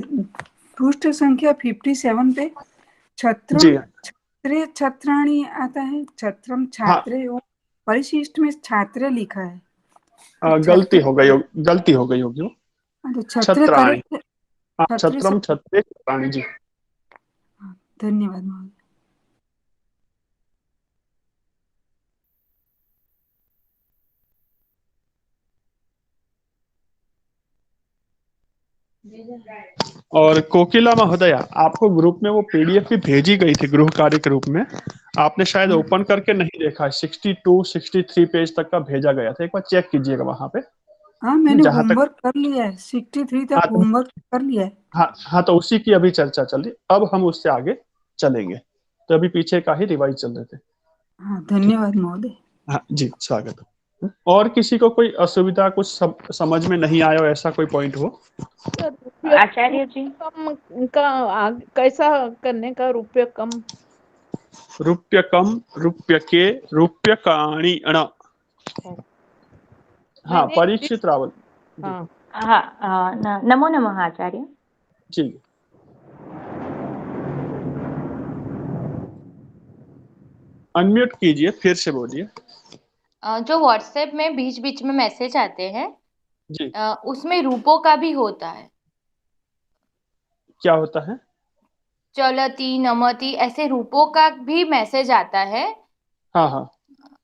पृष्ठ संख्या 57 पे छत्रम, जी छत्रे, छत्राणी आता है। छत्रम, छात्रे, हाँ। परिशिष्ट में छात्रे लिखा है। गलती हो गई होगी वो। छत्राणी छत्रम छत्रे छत्राणि जी। धन्यवाद महोदय। और कोकिला महोदया, आपको ग्रुप में वो पीडीएफ भी भेजी गई थी गृह कार्य के रूप में, आपने शायद ओपन करके नहीं देखा। 62 63 पेज तक का भेजा गया था, एक बार चेक कीजिएगा वहां पे। हाँ मैंने जहां तक होमवर्क कर लिया है, 63 तक होमवर्क कर लिया है। हाँ, तो उसी की अभी चर्चा चल रही, अब हम उससे आगे चलेंगे। तो अभी पीछे का ही रिवाइज चल रहे थे। हाँ धन्यवाद महोदय। हाँ जी, स्वागत। और किसी को कोई असुविधा, कुछ समझ में नहीं आया हो, ऐसा कोई पॉइंट हो? आचार्य जी, कम का कैसा करने का? रुपये कम, रुप्य के, रुप्य काणी अण। हाँ, परीक्षित रावल। हाँ, नमो नमः आचार्य जी। अनम्यूट कीजिए, फिर से बोलिए। जो व्हाट्सएप में बीच बीच में मैसेज आते हैं जी, उसमें रूपों का भी होता है। क्या होता है? चलती, नमती, ऐसे रूपों का भी मैसेज आता है। हाँ हाँ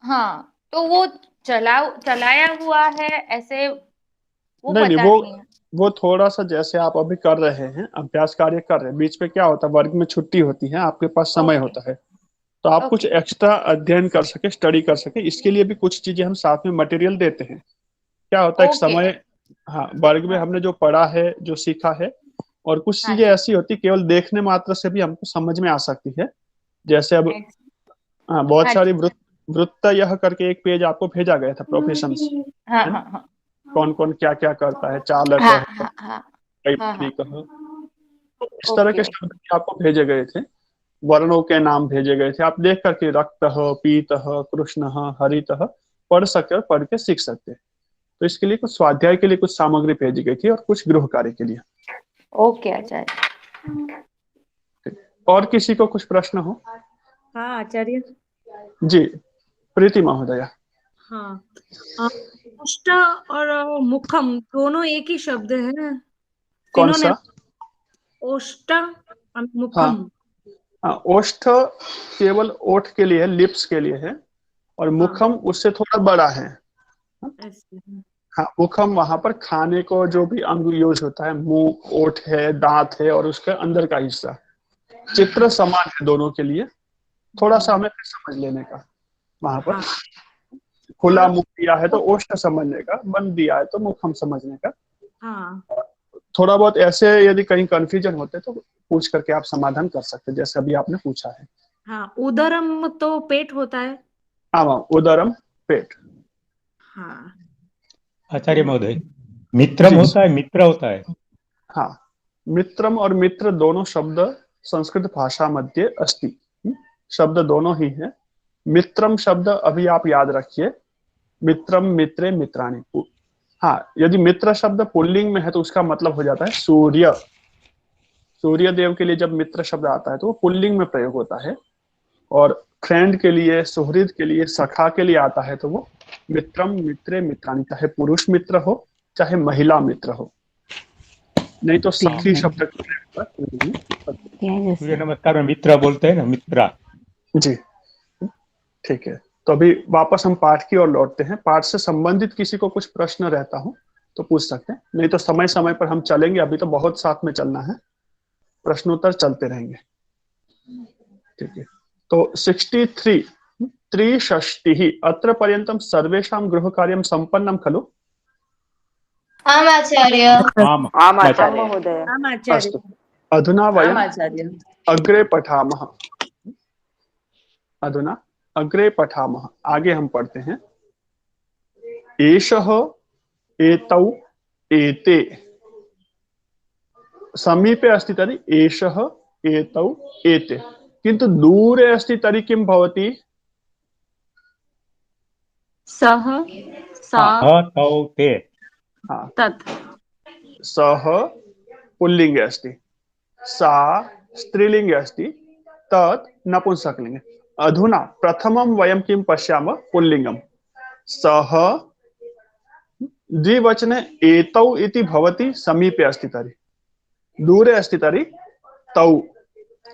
हाँ, तो वो चलाया हुआ है ऐसे, वो नहीं पता नहीं, नहीं है। वो थोड़ा सा जैसे आप अभी कर रहे हैं, अभ्यास कार्य कर रहे हैं, बीच में क्या होता है, वर्ग में छुट्टी होती है, आपके पास समय होता है, तो आप कुछ एक्स्ट्रा अध्ययन कर सके, स्टडी कर सके, इसके लिए भी कुछ चीजें हम साथ में मटेरियल देते हैं। क्या होता है, एक समय, हाँ, वर्ग में हमने जो पढ़ा है, जो सीखा है, और कुछ चीजें ऐसी होती केवल देखने मात्र से भी हमको समझ में आ सकती है। जैसे अब हाँ, बहुत सारी वृत्त यह करके एक पेज आपको भेजा गया था, प्रोफेशंस, कौन कौन क्या क्या करता है, चालक, इस तरह के शब्द आपको भेजे गए थे, वर्णों के नाम भेजे गए थे, आप देख करके रक्त, पीत, कृष्ण, हरित पढ़ सकते और पढ़ के सीख सकते। तो इसके लिए कुछ स्वाध्याय के लिए कुछ सामग्री भेजी गई थी और कुछ गृह कार्य के लिए। ओके आचार्य। और किसी को कुछ प्रश्न हो? हाँ आचार्य जी, प्रीति महोदया। हाँ, ओष्ठ और मुखम दोनों एक ही शब्द है। कौन सा? ओष्ठ और मुखम। हाँ, ओष्ठ केवल ओठ के लिए है, लिप्स के लिए है, और मुखम उससे थोड़ा बड़ा है। हाँ, मुखम वहां पर खाने को जो भी अंग यूज होता है, मुंह, ओठ है, दांत है, और उसके अंदर का हिस्सा। चित्र समान है दोनों के लिए, थोड़ा सा हमें फिर समझ लेने का। वहां पर खुला मुख दिया है तो ओष्ठ समझने का, बंद दिया है तो मुखम समझने का। थोड़ा बहुत ऐसे यदि कहीं कंफ्यूजन होते तो पूछ करके आप समाधान कर सकते, जैसे अभी आपने पूछा है। हाँ, उदरम तो पेट होता है। हाँ, उदरम पेट। हाँ आचार्य महोदय, मित्रम होता है, मित्र होता है? हाँ, मित्रम और मित्र दोनों शब्द संस्कृत भाषा मध्य अस्ति, शब्द दोनों ही है। मित्रम शब्द अभी आप याद रखिए, मित्रम, मित्रे, मित्राणि। हाँ, यदि मित्र शब्द पुल्लिंग में है तो उसका मतलब हो जाता है सूर्य। सूर्य देव के लिए जब मित्र शब्द आता है तो वो पुल्लिंग में प्रयोग होता है, और फ्रेंड के लिए, सुहृद के लिए, सखा के लिए आता है तो वो मित्रम, मित्रे, मित्राणि, चाहे पुरुष मित्र हो चाहे महिला मित्र हो, नहीं तो सखी शब्द सूर्य नमस्कार में मित्र बोलते हैं ना, मित्रा। जी, ठीक है। तो अभी वापस हम पाठ की ओर लौटते हैं। पाठ से संबंधित किसी को कुछ प्रश्न रहता हो तो पूछ सकते हैं, नहीं तो समय समय पर हम चलेंगे, अभी तो बहुत साथ में चलना है, प्रश्नोत्तर चलते रहेंगे। ठीक है, तो 63 त्रिषष्टिः अत्र पर्यन्तं सर्वेषां गृहकार्यं सम्पन्नं खलु? आम् आचार्य। आम् आचार्य महोदय। अस्तु, अधुना वयम् अग्रे पठामः। अधुना अग्रे पठामः, आगे हम पढ़ते हैं। एषः, एतौ, एते। समीपे अस्ति तर्हि एषः, एतौ, एते, किन्तु दूरे अस्ति तर्हि किं भवति? सः, सा, तौ, ते। तत्। सः पुल्लिंगे अस्ति, सा स्त्रीलिंगे अस्ति, तत् नपुंसकलिंगे। अधुना प्रथमं वयं किं पश्यामः? पुल्लिंगम। सः द्विवचने एतौ इति भवति, समीपे अस्ति तर्हि दूरे अस्ति तर्हि तौ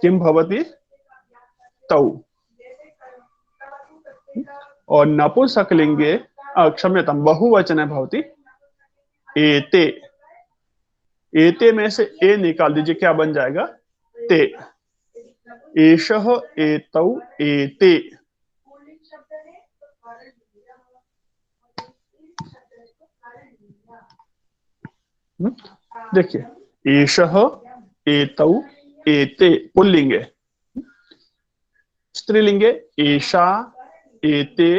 किं भवति तौ। और नपुंसकलिंगे क्षम्यतां बहुवचने भवति एते। एते में से ए निकाल दीजिए, क्या बन जाएगा ते। एषः एतौ एते। देखिए एषः एतौ एते पुल्लिंगे, स्त्रीलिंगे एषा एते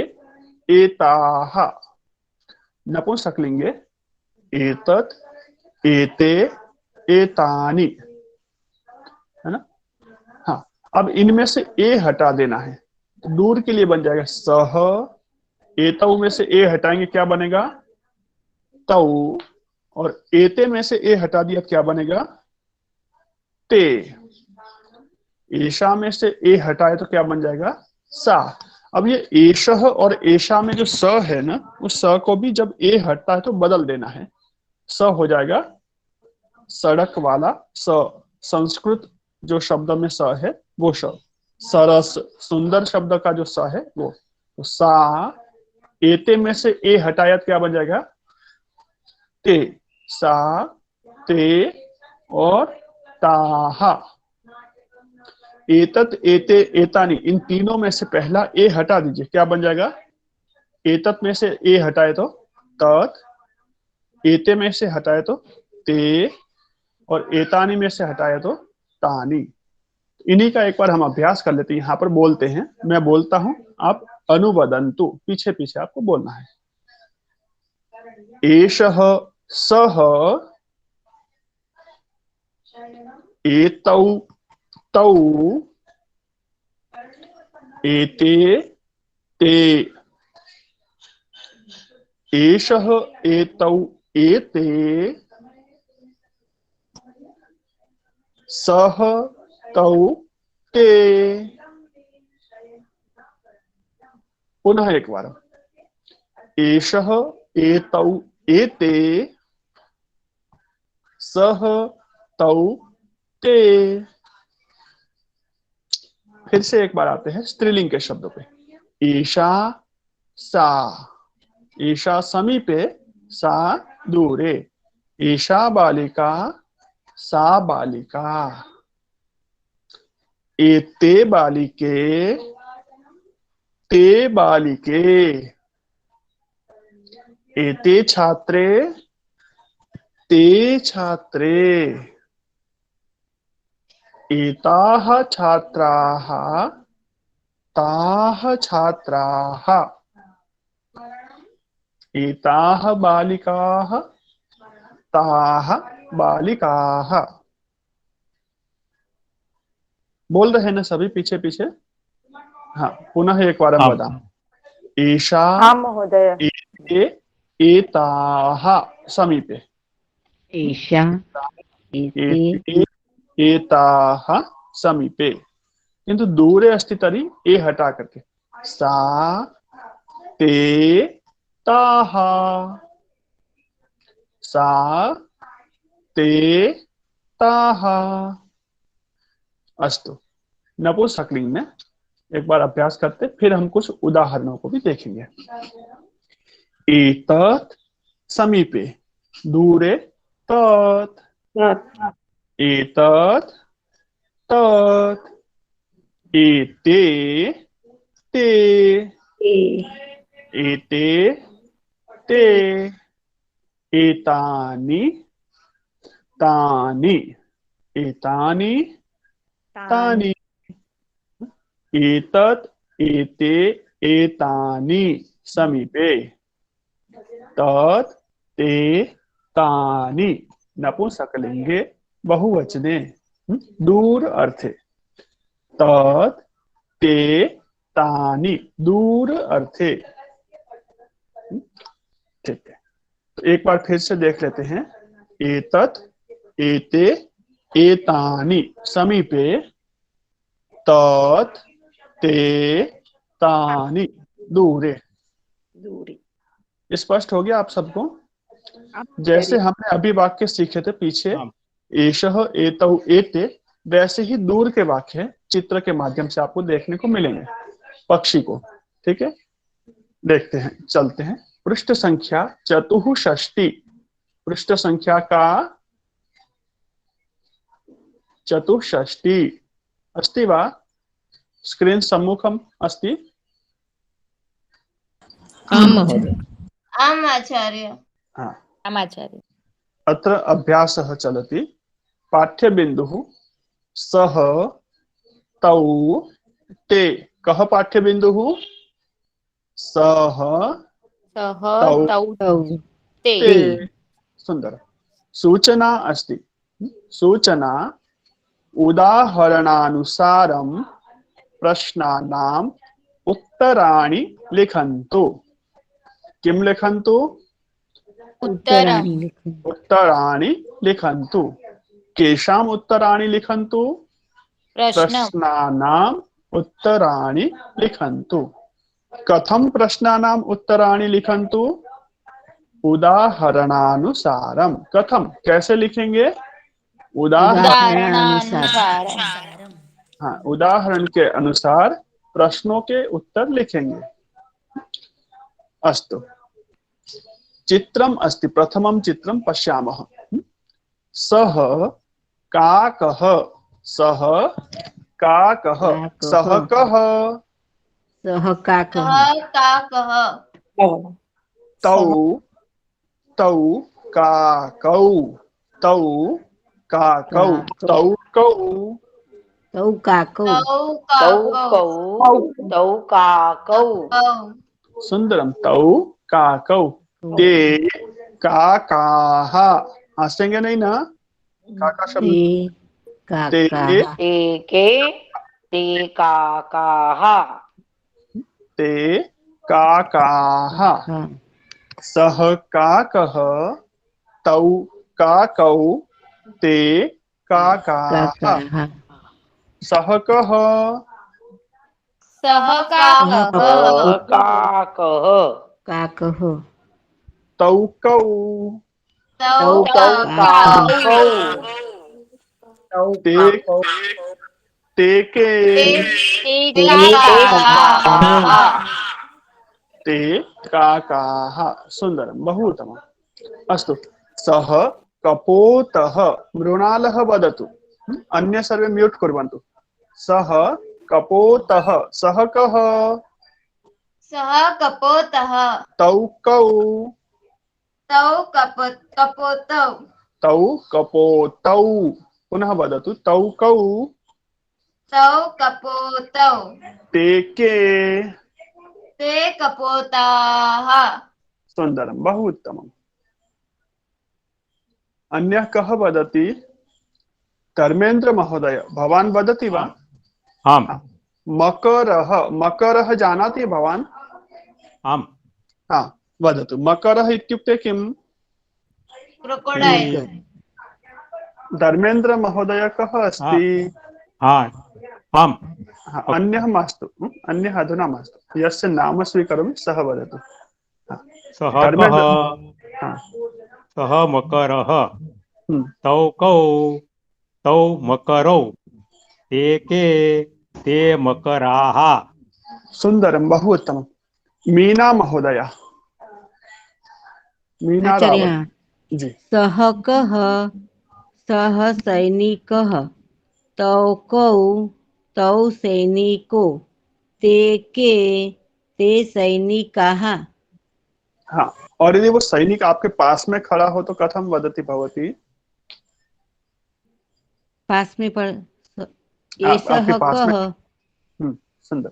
एताः, नपुंसकलिंगे एतत् एते एतानि, है ना। हाँ, अब इनमें से ए हटा देना है, तो दूर के लिए बन जाएगा सह। एतौ में से ए हटाएंगे, क्या बनेगा तौ। और एते में से ए हटा दिया, क्या बनेगा ते। एशा में से ए हटाए तो क्या बन जाएगा सा। अब ये एशह और एशा में जो स है ना, उस स को भी जब ए हटता है तो बदल देना है। स हो जाएगा सड़क वाला स। संस्कृत जो शब्द में स है वो स। सरस सुंदर शब्द का जो स है वो, तो सा। एते में से ए हटाया क्या बन जाएगा ते। सा ते और ताहा। एतत एते एतानि, इन तीनों में से पहला ए हटा दीजिए, क्या बन जाएगा एतत में से ए हटाए तो तत्, एते में से हटाए तो ते, और एतानि में से हटाए तो तानि। इन्हीं का एक बार हम अभ्यास कर लेते हैं। यहाँ पर बोलते हैं, मैं बोलता हूं, आप अनुवदन्तु, पीछे पीछे आपको बोलना है। एषः सः एतौ तौ एते ते। एषः एतौ एते सः तौ ते। पुनः एक बार, एषः एतौ एते सः तौ ते। फिर से एक बार आते हैं स्त्रीलिंग के शब्दों पे। ईशा सा। ईशा समीपे, सा दूरे। ईशा बालिका सा बालिका। एते बालिके ते बालिके। एते छात्रे ते छात्रे। एताः छात्राः ताः छात्राः। एताः बालिकाः ताः बालिकाः। बोल रहे हैं ना सभी पीछे पीछे। हाँ, पुनः एक बार हम बता। ईशा महोदय। एते एताः समीपे। ईशा एते एताः समीपे, किंतु दूरे अस्ति तर्हि ए हटा करके। सा ते ताः। सा ते ताः। अस्तु, नपुंसकलिंग में एक बार अभ्यास करते, फिर हम कुछ उदाहरणों को भी देखेंगे। एतत् समीपे, दूरे तत्। एतत् तत्। एते ते। एते ते। एतानि तानि। एतानि तानि। एतत् एते एतानि समीपे। तत् ते तानि नपुंसकलिंगे बहुवचने दूर अर्थे। तत् ते तानि दूर अर्थे। ठीक है, तो एक बार फिर से देख लेते हैं। एतत् एते एतानि समीपे। तत् ते तानि दूरे। स्पष्ट हो गया आप सबको? जैसे हमने अभी वाक्य सीखे थे पीछे, एषः, एतौ, एते वैसे ही दूर के वाक्य चित्र के माध्यम से आपको देखने को मिलेंगे पक्षी को। ठीक है, देखते हैं, चलते हैं। पृष्ठ संख्या 64, पृष्ठ संख्या का 64 अस्ति वा? स्क्रीन सम्मुखम् अस्ति? आम् महोदय। आम् आचार्य। हाँ, आम् आचार्य। अत्र अभ्यासः चलति। पाठ्यबिन्दुः सः, तौ, ते। कः पाठ्यबिन्दुः? सः, तौ, ते। सुन्दर। सूचना अस्ति। सूचना उदाहरणानुसारं प्रश्नानाम् उत्तराणि लिखन्तु। किं लिखन्तु? उत्तराणि लिखन्तु। केषाम् उत्तराणि लिखन्तु? प्रश्नानाम् उत्तराणि लिखन्तु। कथं प्रश्नानाम् उत्तराणि लिखन्तु? उदाहरणानुसारम। कथम, कैसे लिखेंगे? उदाहरणानुसारम। हाँ, उदाहरण के अनुसार प्रश्नों के उत्तर लिखेंगे। अस्तु, चित्रम अस्ति। प्रथमं चित्रं पश्यामः। सः काकः, सः काकः, सः कः? सः काकः। तौ, तौ काकौ, तौ काकौ, तौ कौ, तौ काकौ, तौ काकौ। सुंदरम। तौ काकौ। ते काकाः। हंसेंगे नहीं ना? काका शब्द। ते काकाः। ते काकाः। सः काकः, तौ काकौ, ते काकाः। सः कः? काकः। तौ कौ, ते के, ते काकाः। सुन्दरं, बहु उत्तमम्। अस्तु, सः कपोतः। मृणालः वदतु। अन्य सर्वे म्यूट कुर्वन्तु। सः कपोतः। सः कः? सः कपोतः। तौ कौ, कपोतौ। तौ कपोतौ। पुनः वदतु। तौ कौ, कपोतौ। ते के, ते कपोताः। सुन्दरं, बहु उत्तमम्। अन्यः कः वदति? धर्मेन्द्र महोदय, भवान् वदति वा? आम्। मकरः। मकरः जानाति भवान्? आम्। हाँ, वदतु। मकरः इत्युक्ते किम्? क्रोकोडाइल। धर्मेन्द्र महोदय कः अस्ति? आम्। हाँ, अन्यः मास्तु। अन्यः अधुना मास्तु। यस्य नाम स्वीकरोमि सः वदतु। सः कः? सः मकरः। तौ कौ, तौ मकरौ, ते के, ते मकराः। सुन्दरं, बहु उत्तमं। मीना महोदय, मीना रावत जी। सः कः? सः सैनिकः। तौ कौ, तौ सैनिको, ते के, ते सैनिकाः। हाँ, और यदि वो सैनिक आपके पास में खड़ा हो तो कथम वदति भवती? पास में पर एषः कः? सुंदर।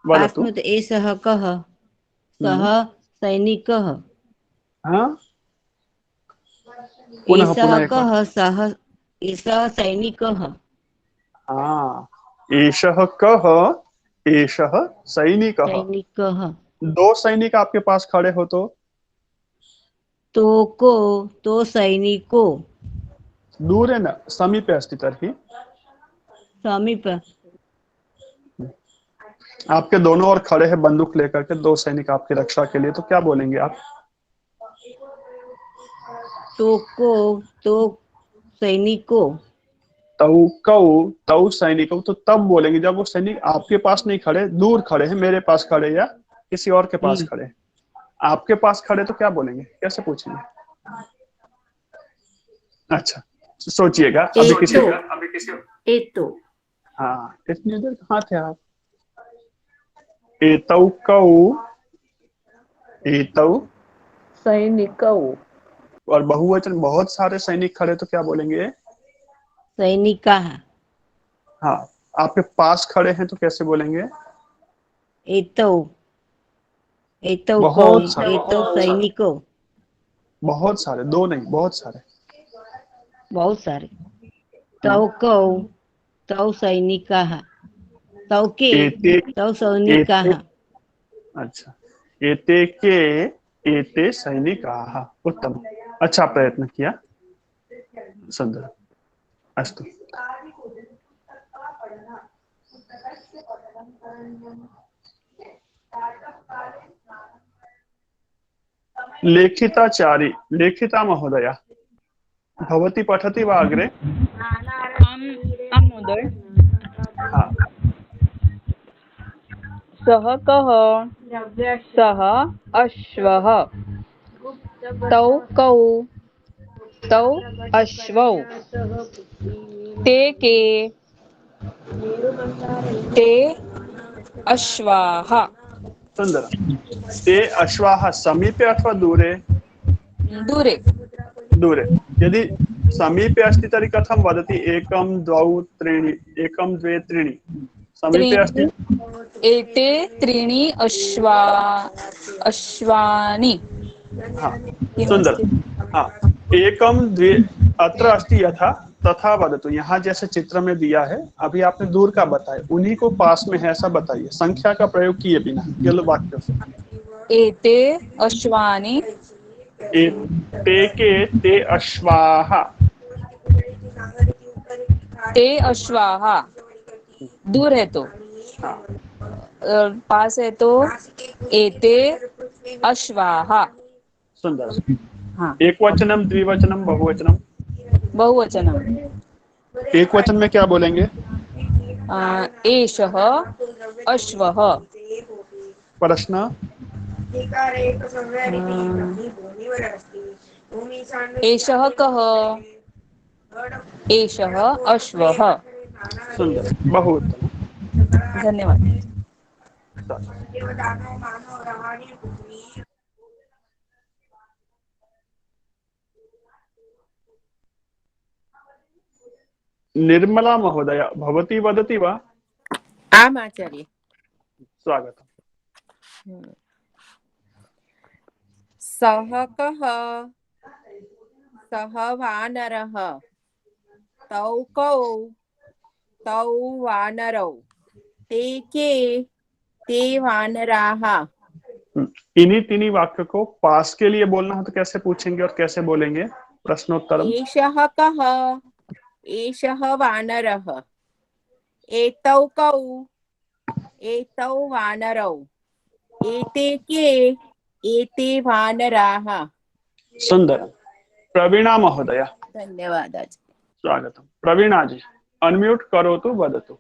पास में तो एषः कः? सः सैनिकः। हाँ, एषः कः? सः, एषः सैनिकः। हाँ, एषः कः? एषः सैनिकः। सैनिकः। दो सैनिक आपके पास खड़े हो तो को, तो सैनिको। दूर है ना, समीपे अस्ति तर्हि। समीप। आपके दोनों ओर खड़े हैं बंदूक लेकर के दो सैनिक आपकी रक्षा के लिए, तो क्या बोलेंगे आप? तो को, तो सैनिकों। तौ कौ तौ सैनिकों, तो तब बोलेंगे जब वो सैनिक आपके पास नहीं खड़े, दूर खड़े हैं, मेरे पास खड़े या किसी और के पास खड़े। आपके पास खड़े तो क्या बोलेंगे, कैसे पूछेंगे? अच्छा सोचिएगा। अभी किसी एतो। हाँ, इतनी देर कहाँ थे आप? एतौ कौ, एतौ सैनिकौ। और बहुवचन बहुत सारे सैनिक खड़े तो क्या बोलेंगे? सैनिका। हाँ, आपके पास खड़े हैं तो कैसे बोलेंगे? एतो। एतो बहुत कौ, सारे, एतो सैनिकों। बहुत सारे, दो नहीं, बहुत सारे। बहुत सारे। तौ कौ, तौ सैनिका। तौ के, एते तौ सैनिका। एते अच्छा, एते के एते सैनिकाः। उत्तम, अच्छा प्रयत्न किया, सुंदर। अस्तु। लेखिताचारी, लेखिता महोदया भवती पठति वा अग्रे? आम् महोदय। हाँ। सः कः? सः अश्वः। तौ कौ, तौ अश्वौ। ते के, ते अश्वाः। सुंदर। ते अश्वाः समीपे अथवा दूरे? दूरे। दूरे। यदि समीपे अस्ति तर्हि कथं वदति? एकं द्वौ त्रीणि, एकं द्वे त्रीणि। समीपे अस्ति। एते त्रीणि अश्वानि। हाँ, सुंदर। हाँ, एकम द्वे अत्र अस्ति यथा तथा वदतु। यहाँ जैसे चित्र में दिया है, अभी आपने दूर का बताया, उन्हीं को पास में है ऐसा बताइए, संख्या का प्रयोग किए बिना केवल वाक्य से। एते अश्वानि। ते के ते अश्वाः। ते अश्वाः। दूर है तो, पास है तो एते अश्वाः। सुंदर। हाँ। एक वचनम, द्विवचनम, बहुवचनम? बहुवचनम। एक वचन में क्या बोलेंगे? एषः अश्वः। प्रश्न? एषः कः? एषः अश्वः। सुंदर, बहुत उत्तम। धन्यवाद। निर्मला महोदया भवती वदति वा? आम् आचार्य। स्वागतम्। सः कः? सः वानरः। तौ कौ, तौ वानरौ। ते के, ते वानराः। इन्हीं तीनी वाक्य को पास के लिए बोलना है तो कैसे पूछेंगे और कैसे बोलेंगे? प्रश्नोत्तरम। एषः कः? एषः वानरः। एतौ कौ, एतौ वानरौ। एते के, एते वानराः। सुंदर। प्रवीणा महोदया। धन्यवाद। स्वागतम। प्रवीणा जी अनम्यूट करो तो वदतु।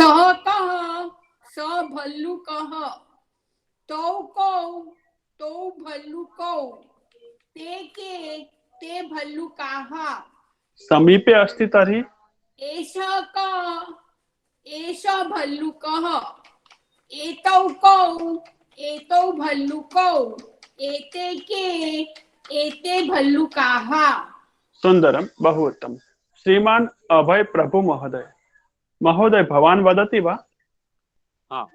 सः कः? स भल्लुकः। तौ कौ, तौ भल्लुकौ। ते के, ते भल्लुकाः। समीपे अस्ति तर्हि? एषः कः? एषः भल्लुकः। एतौ कौ, एतौ भल्लुकौ। एते के, एते भल्लुकाः। सुंदरम, बहु उत्तम। श्रीमान अभय प्रभु महोदय, महोदय भवान वदति वा? हाँ।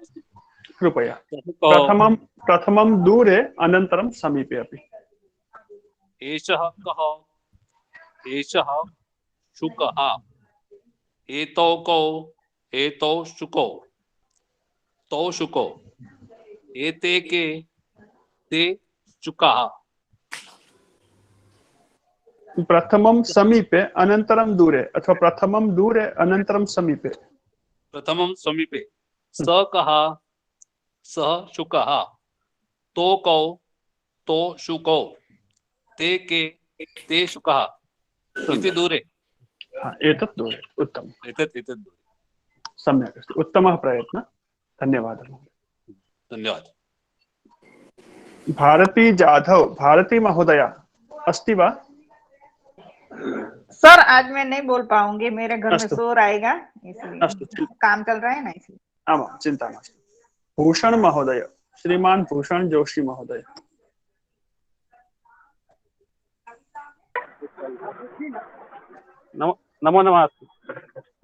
कृपया। प्रथमं प्रथमं दूरे अनन्तरं समीपे अपि। एषः कः? एषः शुकः। एतौ कौ, एतौ शुकौ। तौ शुकौ। एते के, ते शुकाः। प्रथमं समीपे अनन्तरं दूरे अथवा प्रथमं दूरे अनन्तरं समीपे? प्रथमं समीपे। स कः? सः शुकः तो कौ तो शुकौ ते के ते शुकः इति दूरे एतत् दूरे उत्तमम् एतत् दूरे सम्यक् अस्ति उत्तमः प्रयत्नः धन्यवादः धन्यवादः भारती जाधव भारती महोदया अस्ति वा सर आज मैं नहीं बोल पाऊंगी, मेरे घर में अस्तु। शोर आएगा इसलिए, अस्तु काम चल रहा है ना इसलिए। आमां चिन्ता मास्तु भूषण महोदय श्रीमान भूषण जोशी महोदय नमो नमः।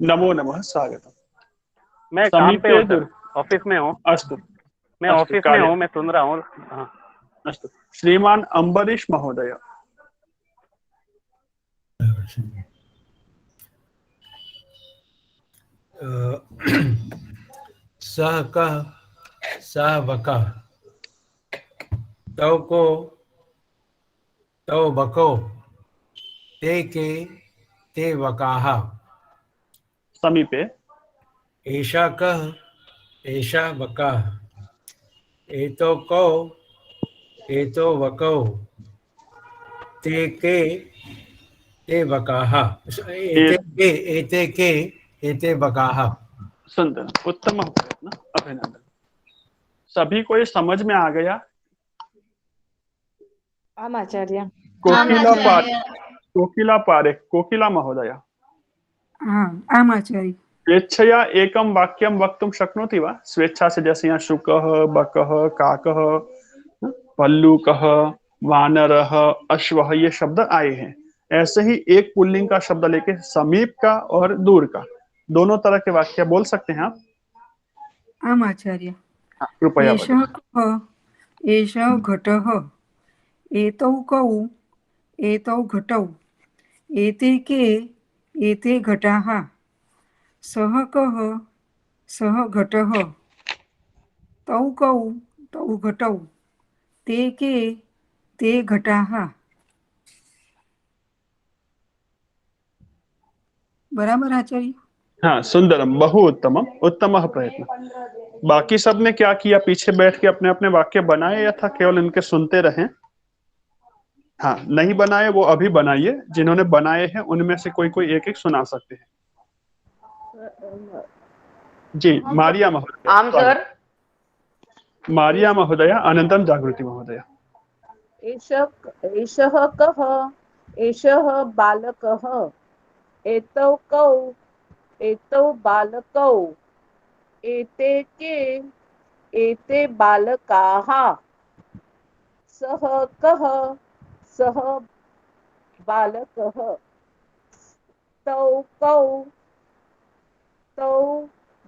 नमो नमः स्वागतम। मैं काम पे हूँ सर, ऑफिस में हूँ। अस्तु मैं अस्तु, ऑफिस में कार्य। हूँ, मैं सुन रहा हूँ। हाँ। अस्तु श्रीमान अम्बरीश महोदय सः कः सः वकः तौ को तौ वकौ ते के ते वकाः समीपे एषा कः एषा वकः एतौ कौ एतौ वकौ ते के ते वकाः एते के एते वकाः। सुंदर उत्तम प्रयत्न अभिनंदन। सभी को ये समझ में आ गया? आम आचार्य। कोकिला पारेख कोकिला महोदया आम् आचार्य। स्वेच्छया एकं वाक्यं वक्तुं शक्नोति वा? स्वेच्छा से जैसे यहाँ शुकः बकः काकः भल्लूकः वानरः अश्वः ये शब्द आए हैं, ऐसे ही एक पुल्लिंग का शब्द लेके समीप का और दूर का दोनों तरह के वाक्य बोल सकते हैं आप? आम् आचार्य। कृपया एषः कः एषः घटः एतौ कौ एतौ घटौ एते के एते घटाः सः कः सः घटः तौ कौ तौ घटौ ते के ते घटाः। बराबर आचार्य? हाँ सुंदरम बहु उत्तमम उत्तमः प्रयत्न। बाकी सब ने क्या किया? पीछे बैठ के अपने अपने वाक्य बनाए या था केवल इनके सुनते रहे? हाँ नहीं बनाए वो अभी बनाइए, जिन्होंने बनाए हैं उनमें से कोई कोई एक एक सुना सकते हैं। जी मारिया महोदया। आम सर। मारिया महोदया अनन्तरं जागृति महोदया। एषः कः एषः बालकः एतौ कौ एतौ बालकौ एते के एते बालकाः सः कः सः बालकः तौ कौ तौ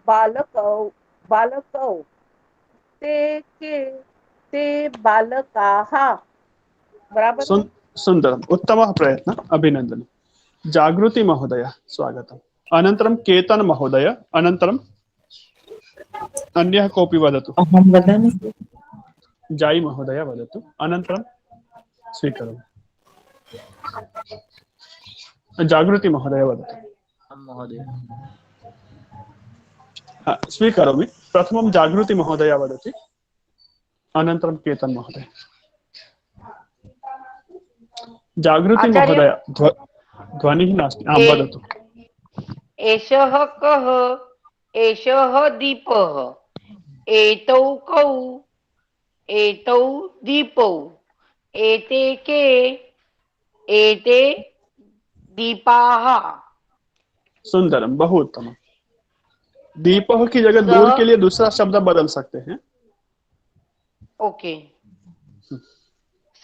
बालकौ ते के ते बालकाः। बराबर। सुंदरम उत्तमः प्रयत्न अभिनंदन। जागृति महोदय स्वागतम्। अनन्तरं केतन महोदय, अनन्तरं अन्यः कोऽपि वदतु। अहं वदामि। जाई महोदय वदतु, अनन्तरं स्वीकरोमि। जागृति महोदय वदतु। महोदय स्वीकरोमि। प्रथमं जागृति महोदय वदति, अनन्तरं केतन महोदय। जागृति महोदय ध्वनिः नास्ति। आं वदतु। एषः कः एषः दीपः एतौ कौ एतौ दीपौ एते के एते दीपाः। सुंदरम बहु उत्तम। दीपः की जगह दूर के लिए दूसरा शब्द बदल सकते हैं। ओके।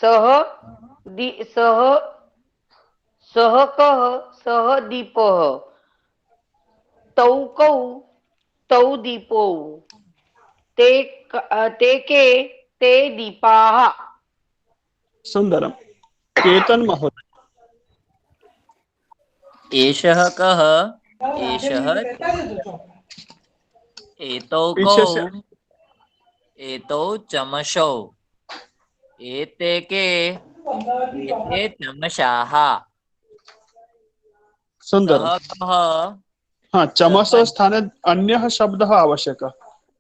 सः सः कः सः दीपः तौ कौ तौ दीपौ ते के ते दीपाः। सुंदरम। केतन महोदय। एषः कः एषः एतौ कौ एतौ चमसौ एते के एते चमसाः। सुंदर। सः कः हाँ चमस स्थाने अन्यः शब्दः आवश्यकः।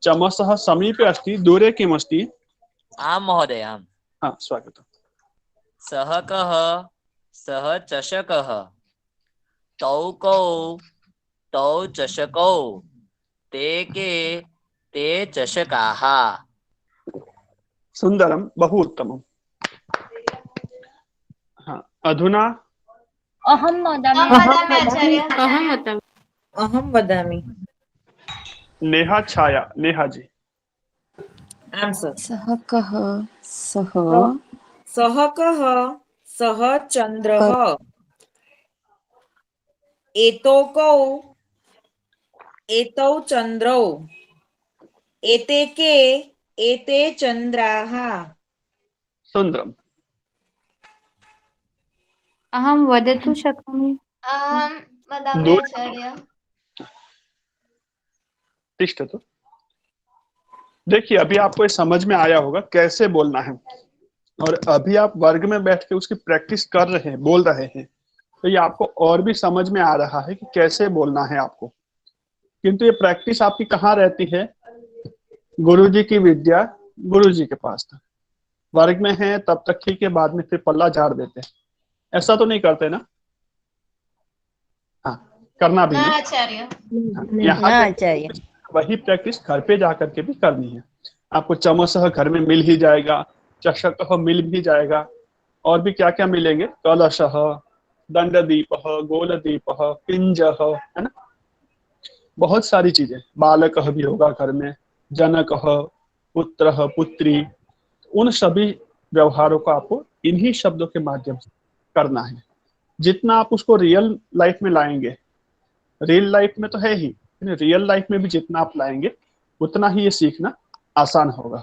चमसः समीपे अस्ति दूरे किमस्ति? आम् महोदय आम्। हाँ स्वागतम्। सः कः? सः चषकः। तौ कौ? तौ चषकौ। ते के? ते चषकाः। सुन्दरं, बहु उत्तमम्। हाँ अधुना अहं वदामि। अहं वदामि। नेहा छाया, नेहा जी। आम् सर। सः कः? सः सः कः? सः चन्द्रः। एतौ कौ? एतौ चन्द्रौ। एते के? एते चन्द्राः। सुन्दरम्। अहं वदितुं शक्नोमि? अहं वदामि आचार्य। तिष्ठतु। देखिए अभी आपको ये समझ में आया होगा कैसे बोलना है, और अभी आप वर्ग में बैठ के उसकी प्रैक्टिस कर रहे हैं, बोल रहे हैं, तो ये आपको और भी समझ में आ रहा है कि कैसे बोलना है आपको। किंतु ये प्रैक्टिस आपकी कहाँ रहती है? गुरुजी की विद्या गुरुजी के पास था। वर्ग में है तब तक ठीक है, बाद में फिर पल्ला झाड़ देते हैं। ऐसा तो नहीं करते ना? हाँ करना भी है आचार्य। यहाँ वही प्रैक्टिस घर पे जाकर के भी करनी है आपको। चमसः घर में मिल ही जाएगा, चषकः मिल भी जाएगा, और भी क्या क्या मिलेंगे? कलशः, दंडदीपः, गोलदीपः, पिंजः, है ना, बहुत सारी चीजें। बालकः भी होगा घर में, जनकः, पुत्रः, पुत्री। उन सभी व्यवहारों को आपको इन्हीं शब्दों के माध्यम से करना है। जितना आप उसको रियल लाइफ में लाएंगे, रियल लाइफ में तो है ही, रियल लाइफ में भी जितना आप लाएंगे उतना ही ये सीखना आसान होगा।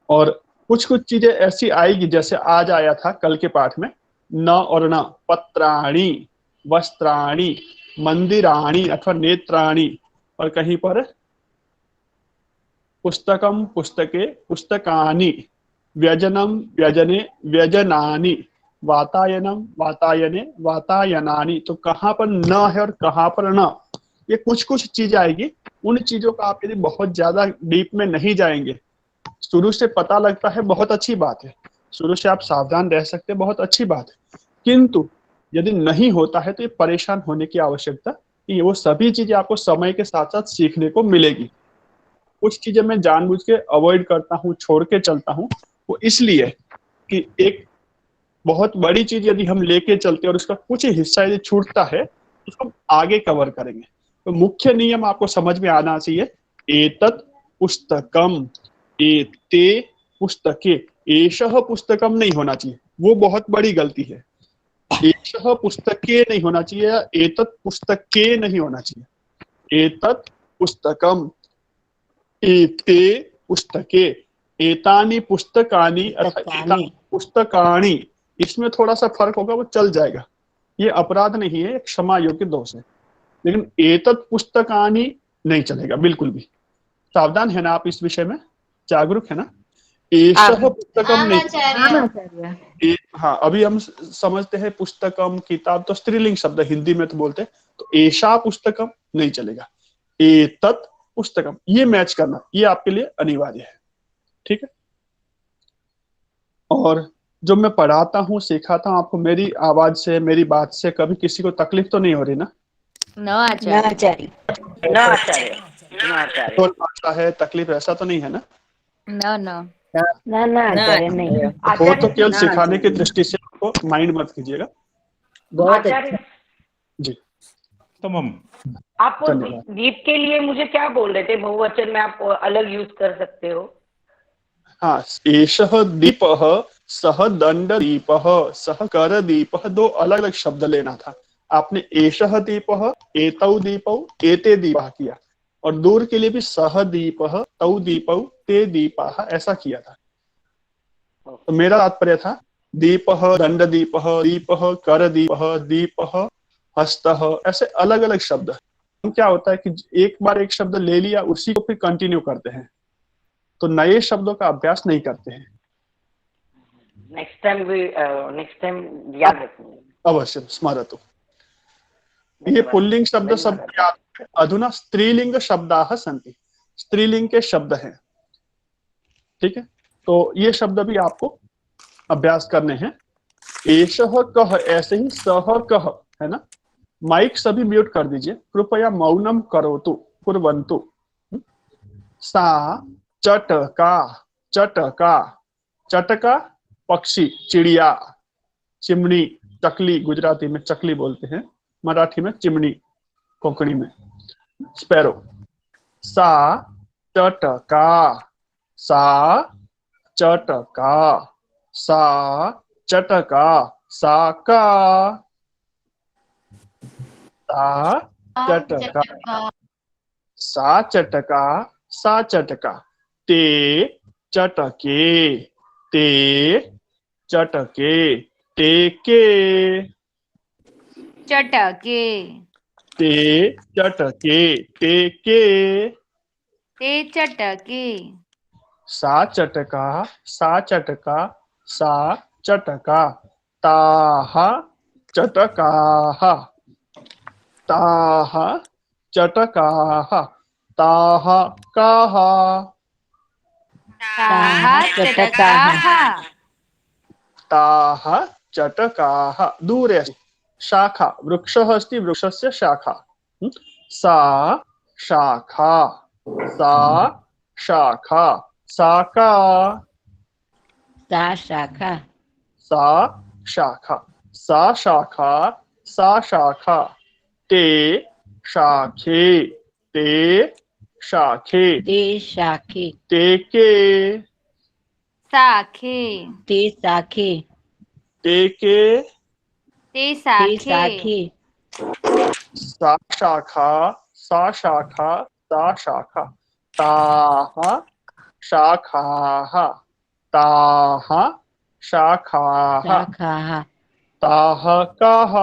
और कुछ कुछ चीजें ऐसी आएगी जैसे आज आया था कल के पाठ में, न और न, पत्राणि, वस्त्राणि, मंदिराणि अथवा नेत्राणि, और कहीं पर पुस्तकम, पुस्तके, पुस्तकानि, व्यजनम, व्यजने, व्यजनानि, वातायनम, वातायने, वातायनानि। तो कहाँ पर न है और कहाँ पर न, ये कुछ कुछ चीज आएगी। उन चीजों का आप यदि बहुत ज्यादा डीप में नहीं जाएंगे, शुरू से पता लगता है, बहुत अच्छी बात है, शुरू से आप सावधान रह सकते हैं, बहुत अच्छी बात है। किंतु यदि नहीं होता है तो ये परेशान होने की आवश्यकता नहीं है। वो सभी चीजें आपको समय के साथ साथ सीखने को मिलेगी। कुछ चीजें मैं जानबूझ के अवॉइड करता हूँ, छोड़ के चलता हूँ, वो इसलिए कि एक बहुत बड़ी चीज यदि हम लेके चलते हैं और उसका कुछ हिस्सा यदि छूटता है तो उसको हम आगे कवर करेंगे। तो मुख्य नियम आपको समझ में आना चाहिए। एतत् पुस्तकम, एते पुस्तके, एषः पुस्तकम नहीं होना चाहिए, वो बहुत बड़ी गलती है। एषः पुस्तके नहीं होना चाहिए, एतत् पुस्तके नहीं होना चाहिए। एतत् पुस्तकम, एते पुस्तके, एतानि पुस्तकानि, एतानि पुस्तकानि, इसमें थोड़ा सा फर्क होगा, वो चल जाएगा, ये अपराध नहीं है, क्षमा योग्य दोष है। लेकिन एतत् पुस्तकानि नहीं चलेगा बिल्कुल भी। सावधान है ना आप इस विषय में, जागरूक है ना? एषः पुस्तकम नहीं। हाँ अभी हम समझते हैं पुस्तकम, किताब, तो स्त्रीलिंग शब्द हिंदी में तो बोलते हैं, तो एषा पुस्तकम नहीं चलेगा, एतत् पुस्तकम, ये मैच करना, ये आपके लिए अनिवार्य है। ठीक है? और जो मैं पढ़ाता हूँ, सिखाता हूँ आपको, मेरी आवाज से, मेरी बात से कभी किसी को तकलीफ तो नहीं हो रही ना? तो आता है तकलीफ, ऐसा तो नहीं है ना? नहीं। वो तो केवल सिखाने की दृष्टि से, आपको माइंड मत कीजिएगा। आचार्य जी तमाम। आप दीप के लिए मुझे क्या बोल रहे थे? बहुवचन में आप अलग यूज कर सकते हो। हाँ, एषः दीपः, सः दंडदीपः, सः करदीपः, दो अलग अलग शब्द लेना था। आपने एषः दीपः, एतौ दीपौ, एते दीपः किया, और दूर के लिए भी सः दीपः, तौ दीपौ, ते दीपाः, ऐसा किया था। तो मेरा तात्पर्य था दीपः, दंडदीपः, दीपः, करदीपः, दीपः, हस्तः, ऐसे अलग अलग शब्द। क्या होता है कि एक बार एक शब्द ले लिया, उसी को फिर कंटिन्यू करते हैं, तो नए शब्दों का अभ्यास नहीं करते हैं। नेक्स्ट टाइम याद रखेंगे। अवश्य स्मरतु। ये पुल्लिंग शब्द सब याद। अधुना स्त्रीलिंग शब्दाः सन्ति। स्त्रीलिंग के शब्द हैं। ठीक है, तो ये शब्द भी आपको अभ्यास करने हैं। एषः कः, ऐसे ही सह कः है ना। माइक सभी म्यूट कर दीजिए, कृपया मौनम करोतु कुर्वन्तु। सा चटका, चटका, चटका पक्षी, चिड़िया, चिमनी, चकली, गुजराती में चकली बोलते हैं, मराठी में चिमनी, कोंकणी में स्पैरो। सा चटका, सा चटका, सा चटका, सा का, सा चटका, सा चटका, सा चटका। ते चटके, ते चटके, ते के, चटके, ते चटके, ते के। ते चटके, सा चटका, सा चटका, सा चटका। ताः चटकाः, ताः चटकाः, ताः काः, ताः चटकाः, ताः चटकाः। दूरे अस्ति शाखा, वृक्षः अस्ति, वृक्षस्य शाखा। सा शाखा, सा शाखा, शाखा, सा शाखा, सा शाखा, सा शाखा, सा शाखा। ते शाखे, ते शाखे, ते शाखे, ते के, साखे, ते शाखे, ते के, ते ते साखे, शाखे। सा शाखा, सा शाखा, सा शाखा। ताः शाखाः, ताः शाखाः, शाखाः, ताः काः,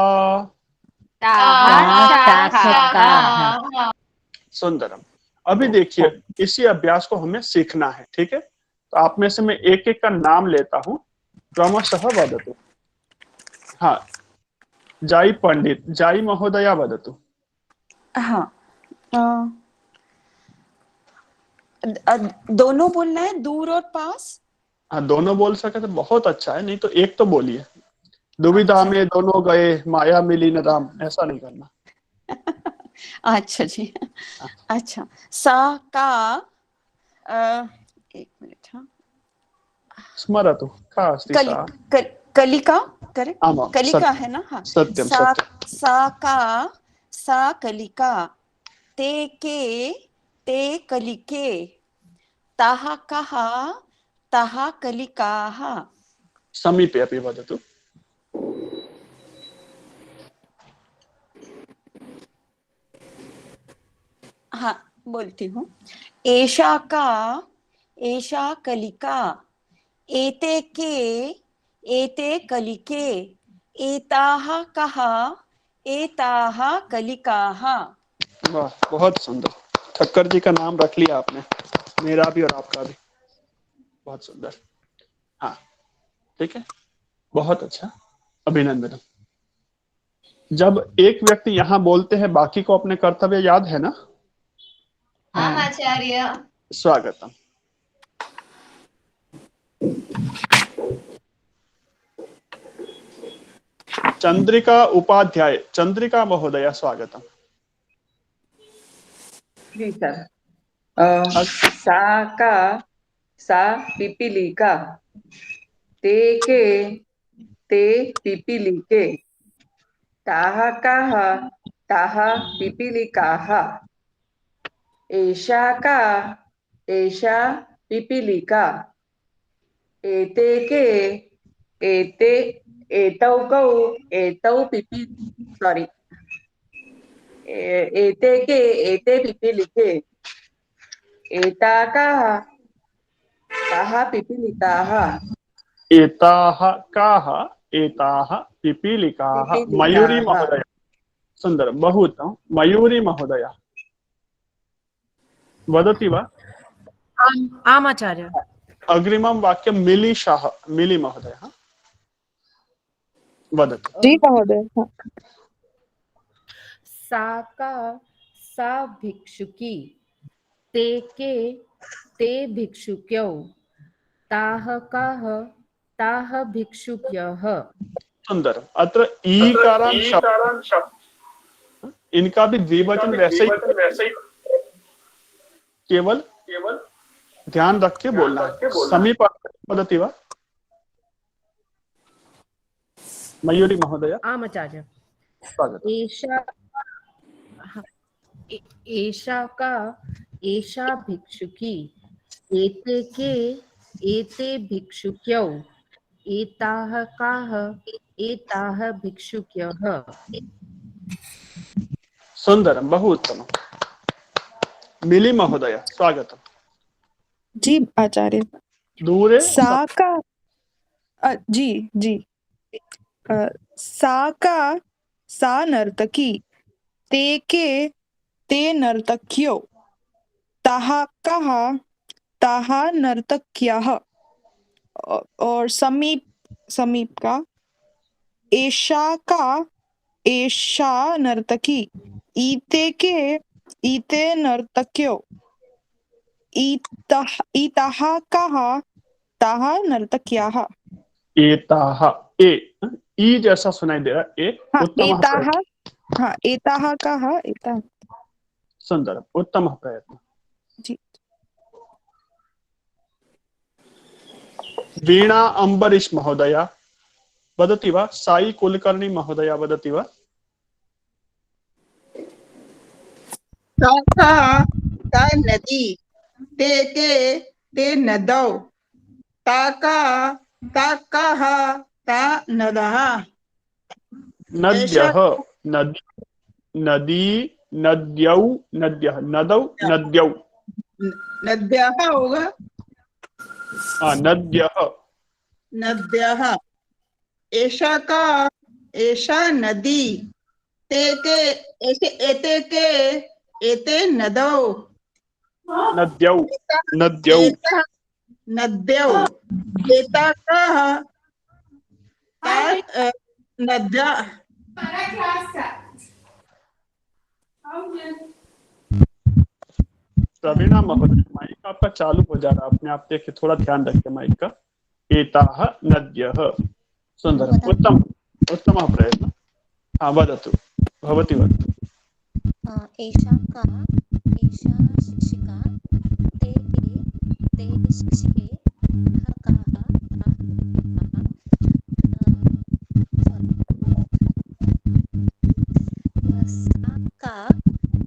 ताः शाखाः। सुंदरम। अभी देखिए, इसी अभ्यास को हमें सीखना है। ठीक है, तो आप में से मैं एक एक का नाम लेता हूं, क्रमशः वदतु। हाँ, जाई पंडित, जाई महोदया वदतु। हाँ, दोनों बोलना है, दूर और पास। हाँ, दोनों बोल सके तो बहुत अच्छा है, नहीं तो एक तो बोलिए। दुविधा में दोनों गए, माया मिली न राम, ऐसा नहीं करना। अच्छा जी, अच्छा। सा का, एक मिनट, हाँ, स्मरतु का अस्ति सा। कलिका, करेक्ट, आमां, कलिका सत्यं, है ना। हाँ, सत्यं, सा, सत्यं। सा का, सा कलिका। ते के, ते कलिके। ताः कः, ताः कलिकाः। समीपे अपि वदतु। हाँ, बोलती हूँ। एषा का, एषा कलिका। एते के, एते कलिके। एताः कः, एताः कलिकाः। वाह, बहुत सुंदर। ठक्कर जी का नाम रख लिया आपने, मेरा भी और आपका भी। बहुत सुंदर। हाँ, ठीक है, बहुत अच्छा, अभिनंदन। जब एक व्यक्ति यहाँ बोलते हैं, बाकी को अपने कर्तव्य याद है ना। आम आचार्य। स्वागतम। चंद्रिका उपाध्याय, चंद्रिका महोदया स्वागतम। जी सर। सा का, सा पिपीलिका। ते के, ते पिपीलिके। ताः काः, ताः पिपीलिकाः। एषा का, एषा पिपीलिका। एते के, एते, एतौ कौ, एतौ सॉरी, एते के, एते पिपीलिके। एता काः, ताः पिपीलिकाः। एताः काः, एताः पिपीलिकाः। मयूरी महोदय, सुंदर, बहु उत्तम। मयूरी महोदया वदति वा? आम् आचार्य। अग्रिमं वाक्यं मिली शाह, मिली महोदय वदतु। जी महोदय। सा का, सा भिक्षुकी। ते के ते भिक्षुक्यौ ताः काः ताः भिक्षुक्यः। सुंदर। अत्र ईकारांत शब्द, इनका भी द्विवचन वैसे ही केवल ध्यान रख के बोलना है। समीप वदति वा मयूरी महोदय? आम् आचार्य। स्वागतम्। एषा का एषा भिक्षुकी एते के एते भिक्षुक्यौ एताः काः एताः भिक्षुक्यः। सुंदरम, बहु उत्तम। मिली महोदय स्वागतम्। जी आचार्य। दूरे सा का जी सा का सा नर्तकी ते के ते नर्तक्यो ताः काः ताः नर्तक्यः। और समीप का एषा का एषा नर्तकी ईते के ईते नर्तक्यो इताः काः ताः नर्तक्याः। एताः, ई जैसा सुनाई दे रहा है। एताः काः एताः। सुंदर, उत्तम प्रयत्न जी। वीणा अम्बरीश महोदय वदति वा? साई कुलकर्णी महोदय वदति वा? ता नदी ते के ते नदौ ताका ताकाः ता नदः। नद्यः, नदी नद्यौ नद्यः नदौ नद्यौ नद्यः होगा। नद्यः नद्यः। एषा का एषा नदी ते के एते के एते नदौ नद्यौ नद्यौ नद्यौ एता काः ता नद्या। प्रवीणा महोदय, माइक आपका चालू हो जा रहा है अपने आप, देखिए थोड़ा ध्यान रखिए माइक का। एताः नद्यः। सुंदर, उत्तम प्रयत्न। हाँ वदतु, भवती वदतु। एषा का एषा शिक्षिका ते के ते शिक्षिके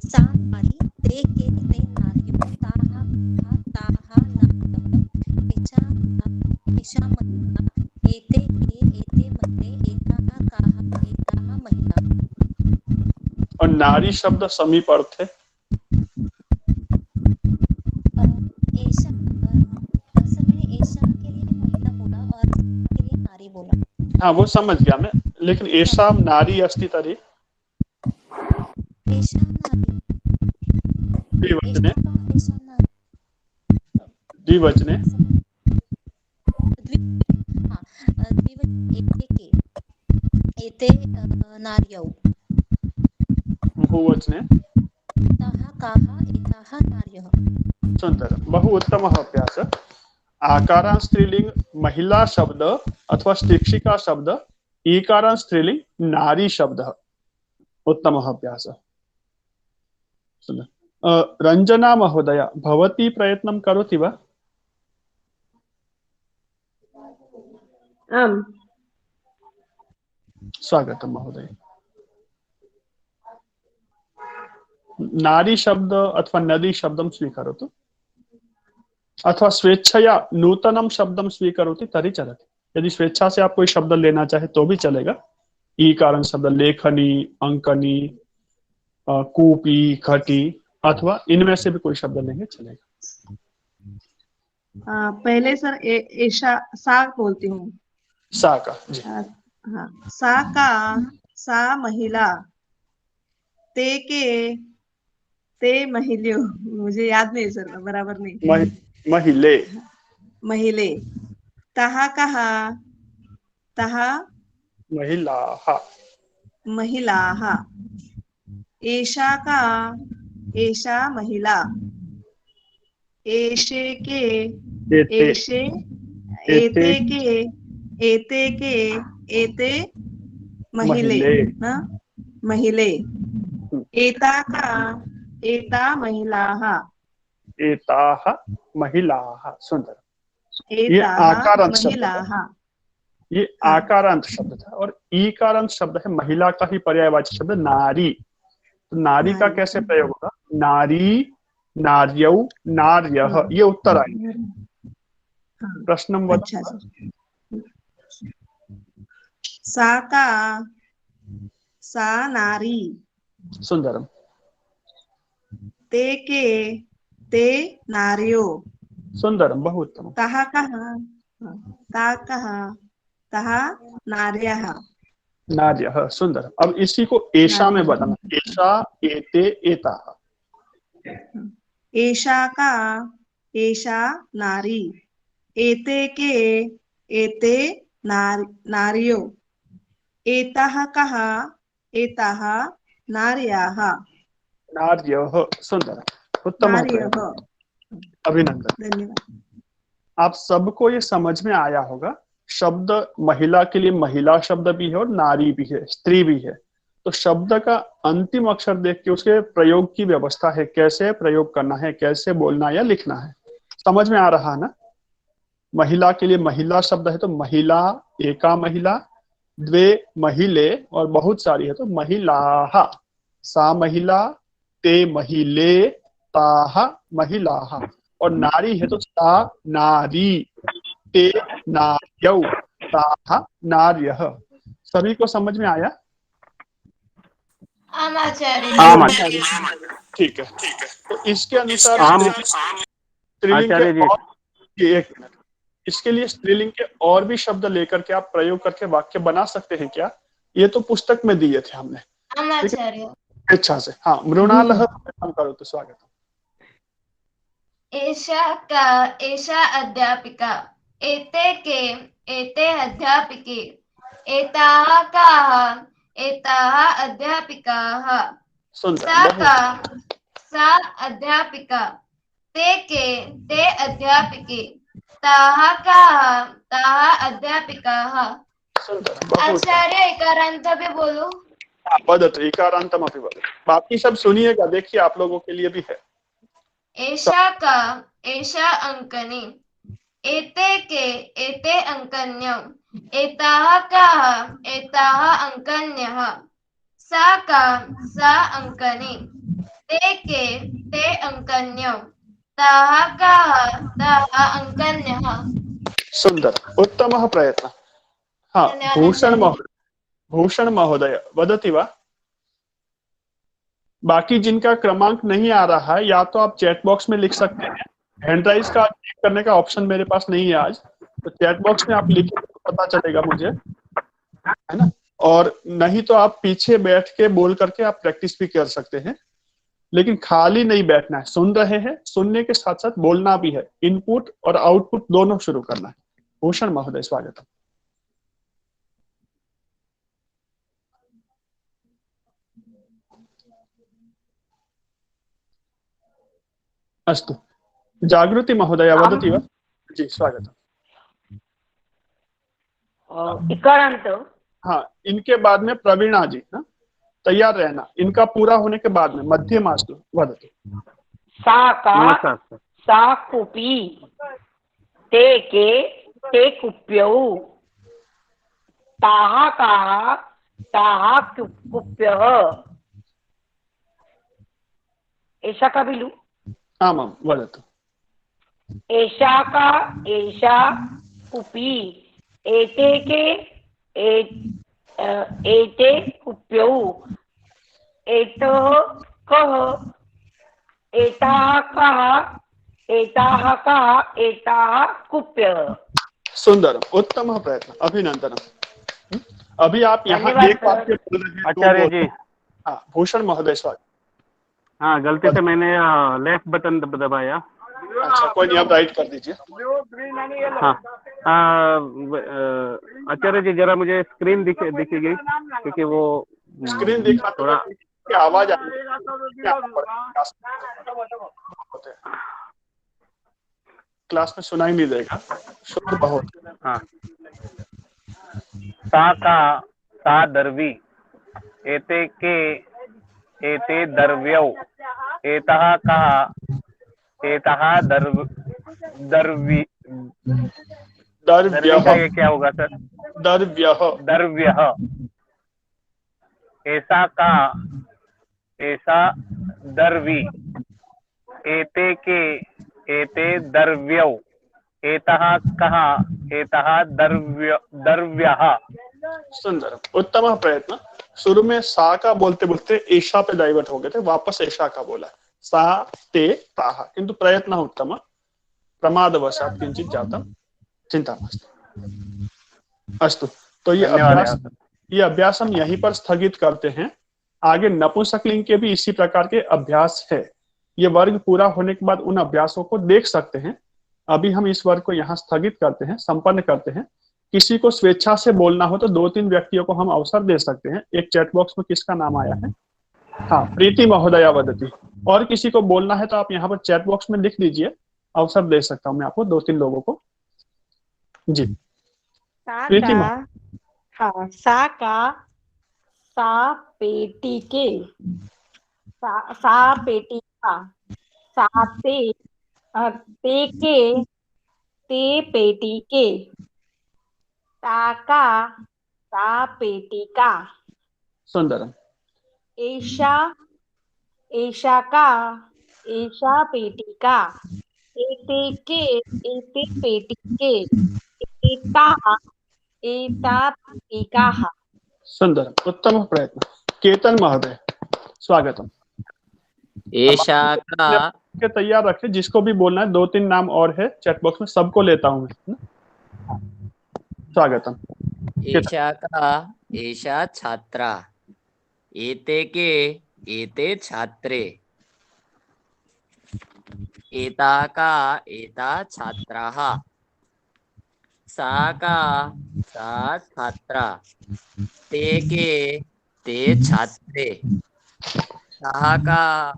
सा नारी ते के ते नार्यो ताः एषा महिला एते के एते मते एताः काः एताः महिला। और नारी शब्द समीप अर्थ है। एषा के लिए महिला बोला और के लिए नारी बोला। हाँ वो समझ गया मैं, लेकिन एषा नारी अस्ति तर्हि द्विवचने द्विवचने एते नार्यौ बहुवचने ताः काः एताः नार्यः। सुंदर, बहु उत्तम अभ्यास। आकारांत स्त्रीलिंग महिला शब्द अथवा शिक्षिका शब्द, ईकारांत स्त्रीलिंग नारी शब्द। उत्तम अभ्यास। रंजना महोदय भवती प्रयत्नं करोति वा? आम्। स्वागतम् महोदय। नारी शब्द अथवा नदी शब्दं स्वीकरोतु, अथवा स्वेच्छया नूतनं शब्दं स्वीकरोति तर्हि चलति। यदि स्वेच्छा से आप कोई शब्द लेना चाहे तो भी चलेगा। ईकारांत शब्द लेखनी, अंकनी, कूपी, घटी, अथवा इनमें से भी कोई शब्द लेंगे चलेगा। पहले सर एषा सा बोलती हूँ। सा का जी। हाँ, सा का सा महिला ते के ते महिल्यो। मुझे याद नहीं सर, बराबर नहीं। महिले ताः काः ताः महिलाः महिलाः। एषा का एषा महिला एषे के एते एषे एते एते के एते महिले महिले न महिले एताका एता महिलाः एताः महिलाः। सुंदर। ये एताः आकारांत शब्द है, महिलाः ये आकारांत शब्द था। और ईकारांत शब्द है महिला का ही पर्यायवाची शब्द नारी। तो नारी का कैसे प्रयोग होगा? नारी, नार्यौ, नार्यः। ये उत्तर आएंगे। प्रश्न नंबर अच्छा सर। सा का सा नारी सुंदरम। ते के ते नार्यो सुंदरम, बहु उत्तम। तः कः ता कः तः नार्यः नार्यः। सुंदर। अब इसी को एषा में बताना। एषा, एते, एताः। एषा का एषा नारी एते के एते नार्यो एताः कः एताः नार्याः नार्यः। सुंदर, उत्तम। नार्यः। अभिनंदन। धन्यवाद। आप सबको ये समझ में आया होगा। शब्द महिला के लिए महिला शब्द भी है और नारी भी है, स्त्री भी है। तो शब्द का अंतिम अक्षर देख के उसके प्रयोग की व्यवस्था है, कैसे प्रयोग करना है, कैसे बोलना या लिखना है। समझ में आ रहा है ना? महिला के लिए महिला शब्द है तो महिला, एका महिला, द्वे महिले और बहुत सारी है तो महिलाः। सा महिला, ते महिले, ताः महिलाः। और नारी है तो सा नारी, ते नार्यौ, ताः नार्यः। सभी को समझ में आया? आचार्य। ठीक है। तो इसके अनुसार स्त्रीलिंग आचार्य के जी। और एक मिनट, इसके लिए स्त्रीलिंग के और भी शब्द लेकर के आप प्रयोग करके वाक्य बना सकते हैं क्या? ये तो पुस्तक में दिए थे हमने। आचार्य। अच्छा से। हाँ, मृणालः करो तो स्वागत। एषा का एषा अध्यापिका एते के एते अध्यापिके एताः काः एताः अध्यापिकाः सा का सा अध्यापिका ते के ते अध्यापिके ताः काः ताः अध्यापिकाः। आचार्य इकारांत भी बोलो। वदतु इकारांतम अपि वदतु। बाकी सब सुनिएगा, देखिए आप लोगों के लिए भी है। एषा का एषा अंकनी एते के एते अंकन्यौ एताः काः एताः अंकन्यः सा का सा अंकनी ते के ते अंकन्यौ ताः काः ताः अंकन्यः। सुंदर, उत्तमः प्रयत्नः। हाँ, भूषण महोदय वदति वा? बाकी जिनका क्रमांक नहीं आ रहा है या तो आप चैट बॉक्स में लिख सकते हैं। हैंड राइज का चेक करने का ऑप्शन मेरे पास नहीं है आज, तो चैट बॉक्स में आप लिखें तो पता चलेगा मुझे, है ना? और नहीं तो आप पीछे बैठ के बोल करके आप प्रैक्टिस भी कर सकते हैं, लेकिन खाली नहीं बैठना है। सुन रहे हैं, सुनने के साथ साथ बोलना भी है। इनपुट और आउटपुट दोनों शुरू करना है। भूषण महोदय स्वागत। अस्तु, जागृति महोदय वदति वा? जी स्वागतम्। इकारांत। हाँ, इनके बाद में प्रवीणा जी, ना तैयार रहना। इनका पूरा होने के बाद में मध्यमास्तु वदतु। सा का सा कूपी ते के ते कुप्यौ ताः काः ताः कुप्यः। एषा का बिलु। आमां वदतु। एषा का एषा कूपी एते के एते कुप्यौ एतः कः एताः काः एताः काः एताः कुप्यः। सुंदर, उत्तम प्रयत्न, अभिनंदन। अभी आप यहाँ एक वाक्य बोल रहे हैं। आचार्य जी। हाँ, भूषण महोदय स्वागत। हाँ, गलती से मैंने लेफ्ट बटन दबाया। अच्छा, कोई नहीं, आप राइट कर दीजिए। हाँ, आचार्य जी जरा मुझे स्क्रीन दिखेगी क्योंकि वो स्क्रीन दिखा थोड़ा आवाज क्लास में सुनाई नहीं देगा, शोर बहुत। हाँ। सा का सा दर्वी, एते के एते दर्व्यौ, एतः कः एतः दर्वी दर्वी का ये क्या होगा सर? दर्व्यः। दर्व्यः। ऐसा का ऐसा दर्वी, एते के एते दर्व्यौ, एतः कः एतः दर्व्यः। सुंदर, उत्तम प्रयत्न। शुरू में सा का बोलते बोलते ऐशा पे डाइवर्ट हो गए थे, वापस ऐशा का बोला। सा ते ताः, किंतु प्रयत्न उत्तम, प्रमादवशात् किंचित जातम्, चिंता मास्तु। अस्तु, तो ये अभ्यास हम यहीं पर स्थगित करते हैं। आगे नपुंसकलिंग के भी इसी प्रकार के अभ्यास है। ये वर्ग पूरा होने के बाद उन अभ्यासों को देख सकते हैं। अभी हम इस वर्ग को यहाँ स्थगित करते हैं, संपन्न करते हैं। किसी को स्वेच्छा से बोलना हो तो 2-3 व्यक्तियों को हम अवसर दे सकते हैं। एक चैट बॉक्स में किसका नाम आया है? हाँ, प्रीति महोदया वदती। और किसी को बोलना है तो आप यहाँ पर चैट बॉक्स में लिख दीजिए, अवसर दे सकता हूँ मैं आपको 2-3 लोगों को। जी प्रीति। हाँ, सा का सा पेटी के, सा पेटी का, सा ते के ते पेटी के, ता का ता पेटी का। सुंदर। ऐशा ऐशा का ऐशा पेटी का, एते के एते पेटी के, एता एता पेटी का। सुंदर, उत्तम प्रयत्न। केतन महोदय स्वागतम। ऐशा का के तैयार रखे, जिसको भी बोलना है। 2-3 नाम और है चैट बॉक्स में, सबको लेता हूँ मैं। स्वागतम। ऐशा का ऐशा छात्रा, एते के एते छात्रे, एता का एता छात्राः, सा का सा छात्रा, ते के ते छात्रे, ताः का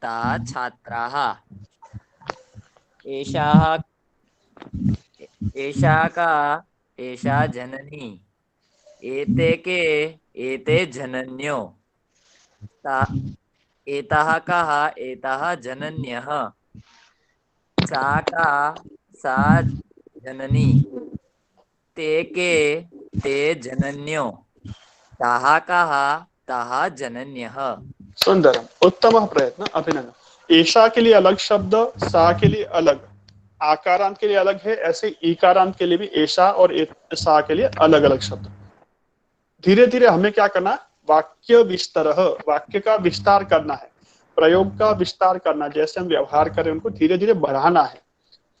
ता छात्राः, एषा का एषा जननी, एते के एते जनन्यो, एतः कः एतः जनन्यः, सा का सा जननी, ते के ते जनन्यो, ताः कः ताः जनन्यः। सुंदर, उत्तम प्रयत्न, अभिनंदन। ऐशा के लिए अलग शब्द, सा के लिए अलग, आकारांत के लिए अलग है, ऐसे ईकारांत के लिए भी ऐशा और सा के लिए अलग अलग शब्द। धीरे धीरे हमें क्या करना है? वाक्य विस्तार, वाक्य का विस्तार करना है, प्रयोग का विस्तार करना। जैसे हम व्यवहार करें उनको धीरे धीरे बढ़ाना है,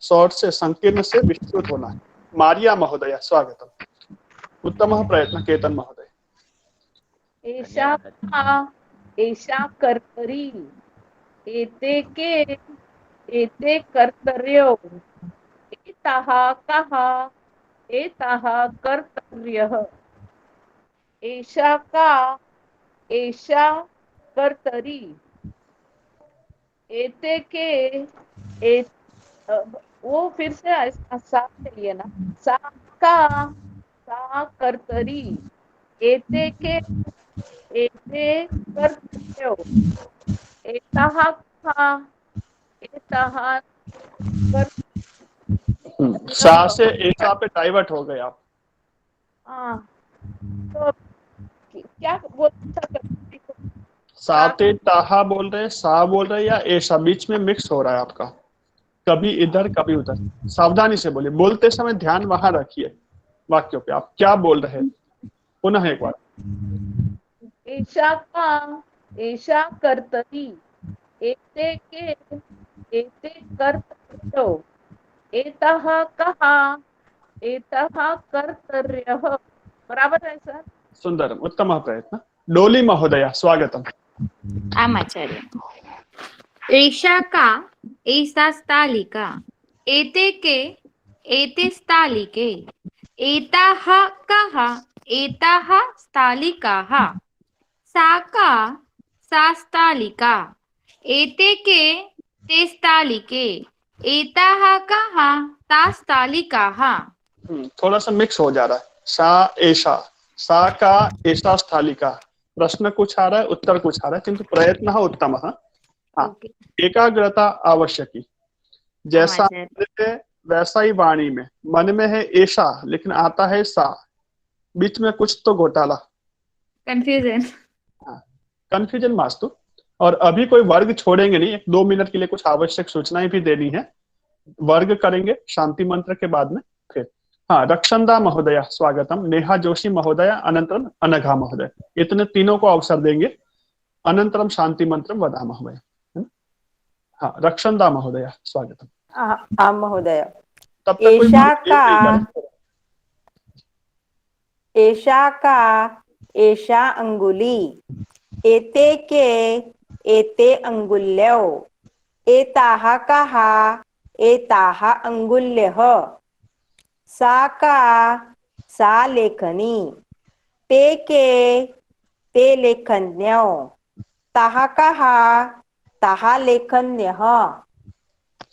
शॉर्ट से संकीर्ण से विस्तृत होना है। मारिया महोदया स्वागतम। उत्तम प्रयत्न केतन महोदय। एषा कर्तरी, एते के एते कर्तर्यो, एतः कः एतः कर्तर्यः, एषा का एषा कर्तरी, एते के वो फिर से सा चाहिए ना, सा का सा कर्तरी, एते के एते कर्तर्यो, एतः कः एतः सा से ऐसा पे डाइवर्ट हो गए आप। तो क्या बोल सकते? साते ताहा बोल रहे, सा बोल रहे, या ऐसा बीच में मिक्स हो रहा है आपका, कभी इधर कभी उधर। सावधानी से बोलिए, बोलते समय ध्यान वहां रखिए वाक्यों पे, आप क्या बोल रहे हैं। पुनः एक बार। ऐशा का ऐशा कर्तरी, एते के एते कर्तर्यो, एतः कः एतः कर्तर्यः। बराबर है सर? सुंदर, उत्तम प्रयत्न। डोली महोदया स्वागतम। आम आचार्य। ऐशा का ऐसा स्थालिका, एते के एते स्थालिके, एताः कः एताः स्थालिकाः, सा का सा स्थालिका, एते के ते स्थालिके, एताः काः तास्थालिकाः। थोड़ा सा मिक्स हो जा रहा है। सा एषा, सा का एषा स्थालिका। प्रश्न कुछ आ रहा है, उत्तर कुछ आ रहा है, किंतु प्रयत्न उत्तम। हाँ, एकाग्रता आवश्यकी। जैसा है वैसा ही वाणी में। मन में है ऐसा लेकिन आता है सा, बीच में कुछ तो घोटाला, कंफ्यूजन। कंफ्यूजन मास्तु। और अभी कोई वर्ग छोड़ेंगे नहीं, 2 मिनट के लिए कुछ आवश्यक सूचनाएं भी देनी है। वर्ग करेंगे शांति मंत्र के बाद में फिर। हाँ, रक्षंदा महोदया स्वागतम, नेहा जोशी महोदया, अनंतरम अनघा महोदय, इतने तीनों को अवसर देंगे। अनंतरम शांति मंत्रम वदामः वयम्। हाँ, रक्षंदा महोदया स्वागतम। आम महोदय। तब तक एषा का एषा अंगुली, एते के एते अंगुल्यौ, एताः काः एताः अंगुल्यः, सा का सा लेखनी, ते के ते लेखन्यौ, ताः काः ताः लेखन्यः।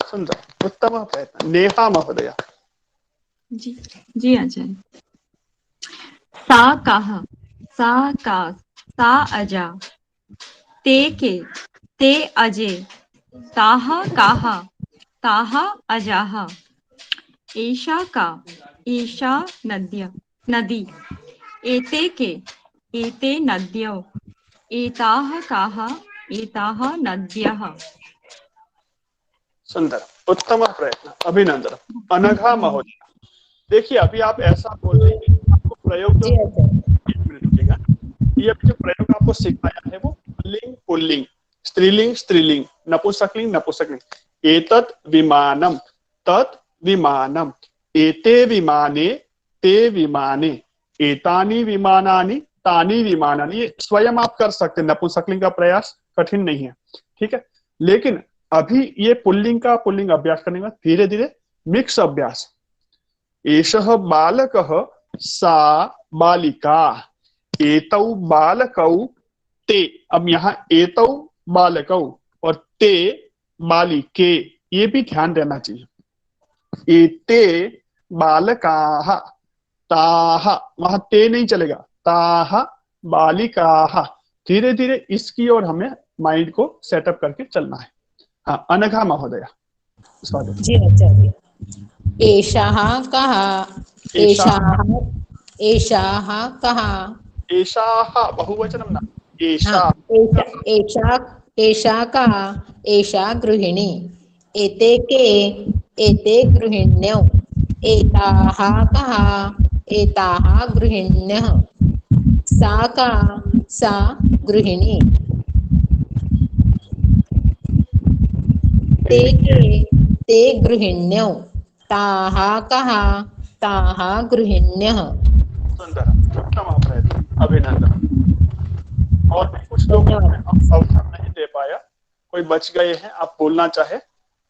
सुंदर, उत्तम प्रयत्न। नेहा महोदया। जी आचार्य। सा काः सा का सा अजा, ते के ते अजे, ताः काः ताः अजाः, एषा का एषा नदी, एते के एते नद्यौ, एताः काः एताः नद्यः। सुंदर, उत्तम प्रयत्न, अभिनंदन। अनघा महोदय, देखिए अभी आप ऐसा बोल रहे हैं, आपको प्रयोग जो रुकिएगा, ये अभी जो प्रयोग आपको सिखाया है वो लिंग पुल्लिंग, स्त्रीलिंग स्त्रीलिंग, नपुंसकलिंग नपुंसकलिंग। एतत् विमानम, तत् विमानम, एते विमाने, ते विमाने, एतानि विमानानि, तानि विमानानि। ये स्वयं आप कर सकते हैं, नपुंसकलिंग का प्रयास कठिन नहीं है, ठीक है। लेकिन अभी ये पुल्लिंग का पुल्लिंग अभ्यास करने का धीरे धीरे मिक्स अभ्यास। एषः बालकः, सा बालिका, एतौ बालकौ ते। अब यहाँ एतौ बालकौ और ते बालिके, ये भी ध्यान देना चाहिए। एते बालकाः, ताः, वहां ते नहीं चलेगा, ताः बालिकाः। धीरे धीरे इसकी ओर हमें माइंड को सेटअप करके चलना है। हाँ, अनघा महोदया स्वागत। जी आचार्य। एषाः काः एषाः एषाः काः, एषाः बहुवचनं न, एषा एषा एषा का एषा गृहिणी, एते के एते गृहिण्यौ, एताः काः एताः गृहिण्यः, सा का सा गृहिणी, ते के ते गृहिण्यौ, ताः काः ताः गृहिण्यः। सुंदर, उत्तम प्रयत्न, अभिनंदन। और भी कुछ लोग अवसर नहीं दे पाया, कोई बच गए हैं, आप बोलना चाहे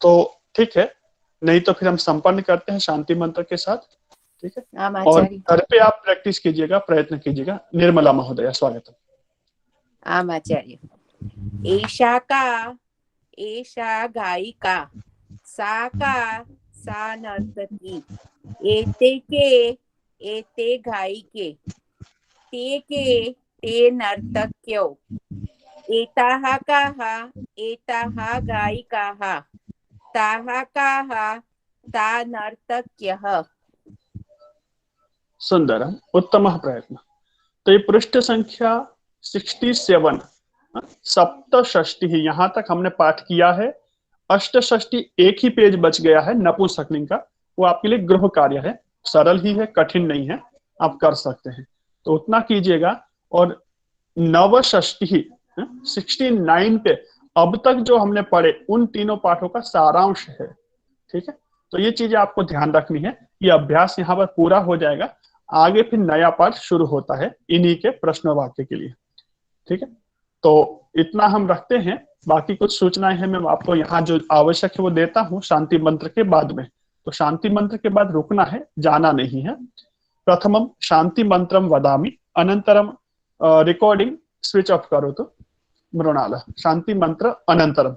तो ठीक है, नहीं तो फिर हम संपन्न करते हैं शांति मंत्र के साथ, ठीक है। और घर पे आप प्रैक्टिस कीजिएगा, प्रयत्न कीजिएगा। निर्मला महोदया स्वागत। आम आचार्य। एषा का एषा गायिका, सा का सा नर्तकी, एते के एते गायिके, ते के ते नर्तक्यौ, एताः काः एताः गायिकाः, ताः काः ता नर्तक्यः। सुंदर, उत्तम प्रयत्न। तो ये पृष्ठ संख्या 67 सप्तषष्टि, यहाँ तक हमने पाठ किया है। अष्टषष्टि एक ही पेज बच गया है नपुंसकलिंग का, वो आपके लिए गृह कार्य है, सरल ही है, कठिन नहीं है, आप कर सकते हैं, तो उतना कीजिएगा। और नवषष्टि 69 पे अब तक जो हमने पढ़े उन तीनों पाठों का सारांश है, ठीक है। तो ये चीजें आपको ध्यान रखनी है। ये अभ्यास यहाँ पर पूरा हो जाएगा, आगे फिर नया पाठ शुरू होता है इन्हीं के प्रश्न वाक्य के लिए, ठीक है। तो इतना हम रखते हैं, बाकी कुछ सूचनाएं हैं मैं आपको यहाँ जो आवश्यक है वो देता हूँ शांति मंत्र के बाद में। तो शांति मंत्र के बाद रुकना है, जाना नहीं है। प्रथमम शांति मंत्रम वदामि, अनंतरम रिकॉर्डिंग स्विच ऑफ करो तो मृणाल। शांति मंत्र अनंतरम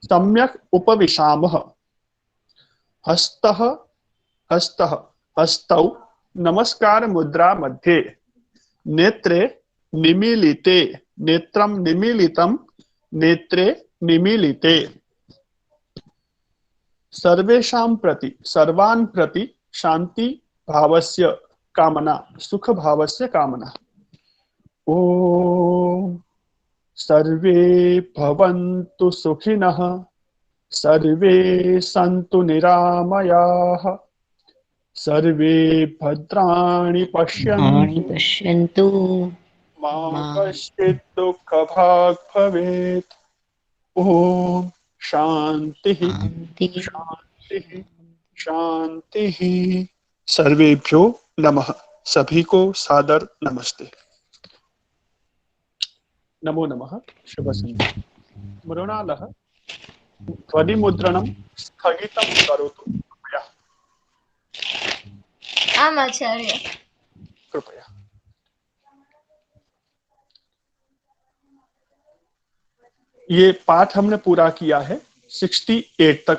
सम्यक उपविशामः, हस्तः हस्तः हस्तौ नमस्कार मुद्रा मध्ये, नेत्रे निमीलिते, नेत्रं निमीलितं, नेत्रे निमीलिते। सर्वेषां प्रति, सर्वान् प्रति शांति भावस्य कामना, सुख भावस्य कामना। ओम सर्वे भवन्तु सुखिनः, सर्वे सन्तु निरामयाः, सर्वे भद्राणि पश्यन्तु, मा कश्चित् दुःखभाग् भवेत्। ओम शांतिः शांतिः शांतिः। सर्वेभ्यो नमः। सभी को सादर नमस्ते। नमो नमः। शुभ संध्या। मृणालः ध्वनिमुद्रणं स्थगितं करोतु कृपया। आम् आचार्य। कृपया। ये पाठ हमने पूरा किया है 68 तक।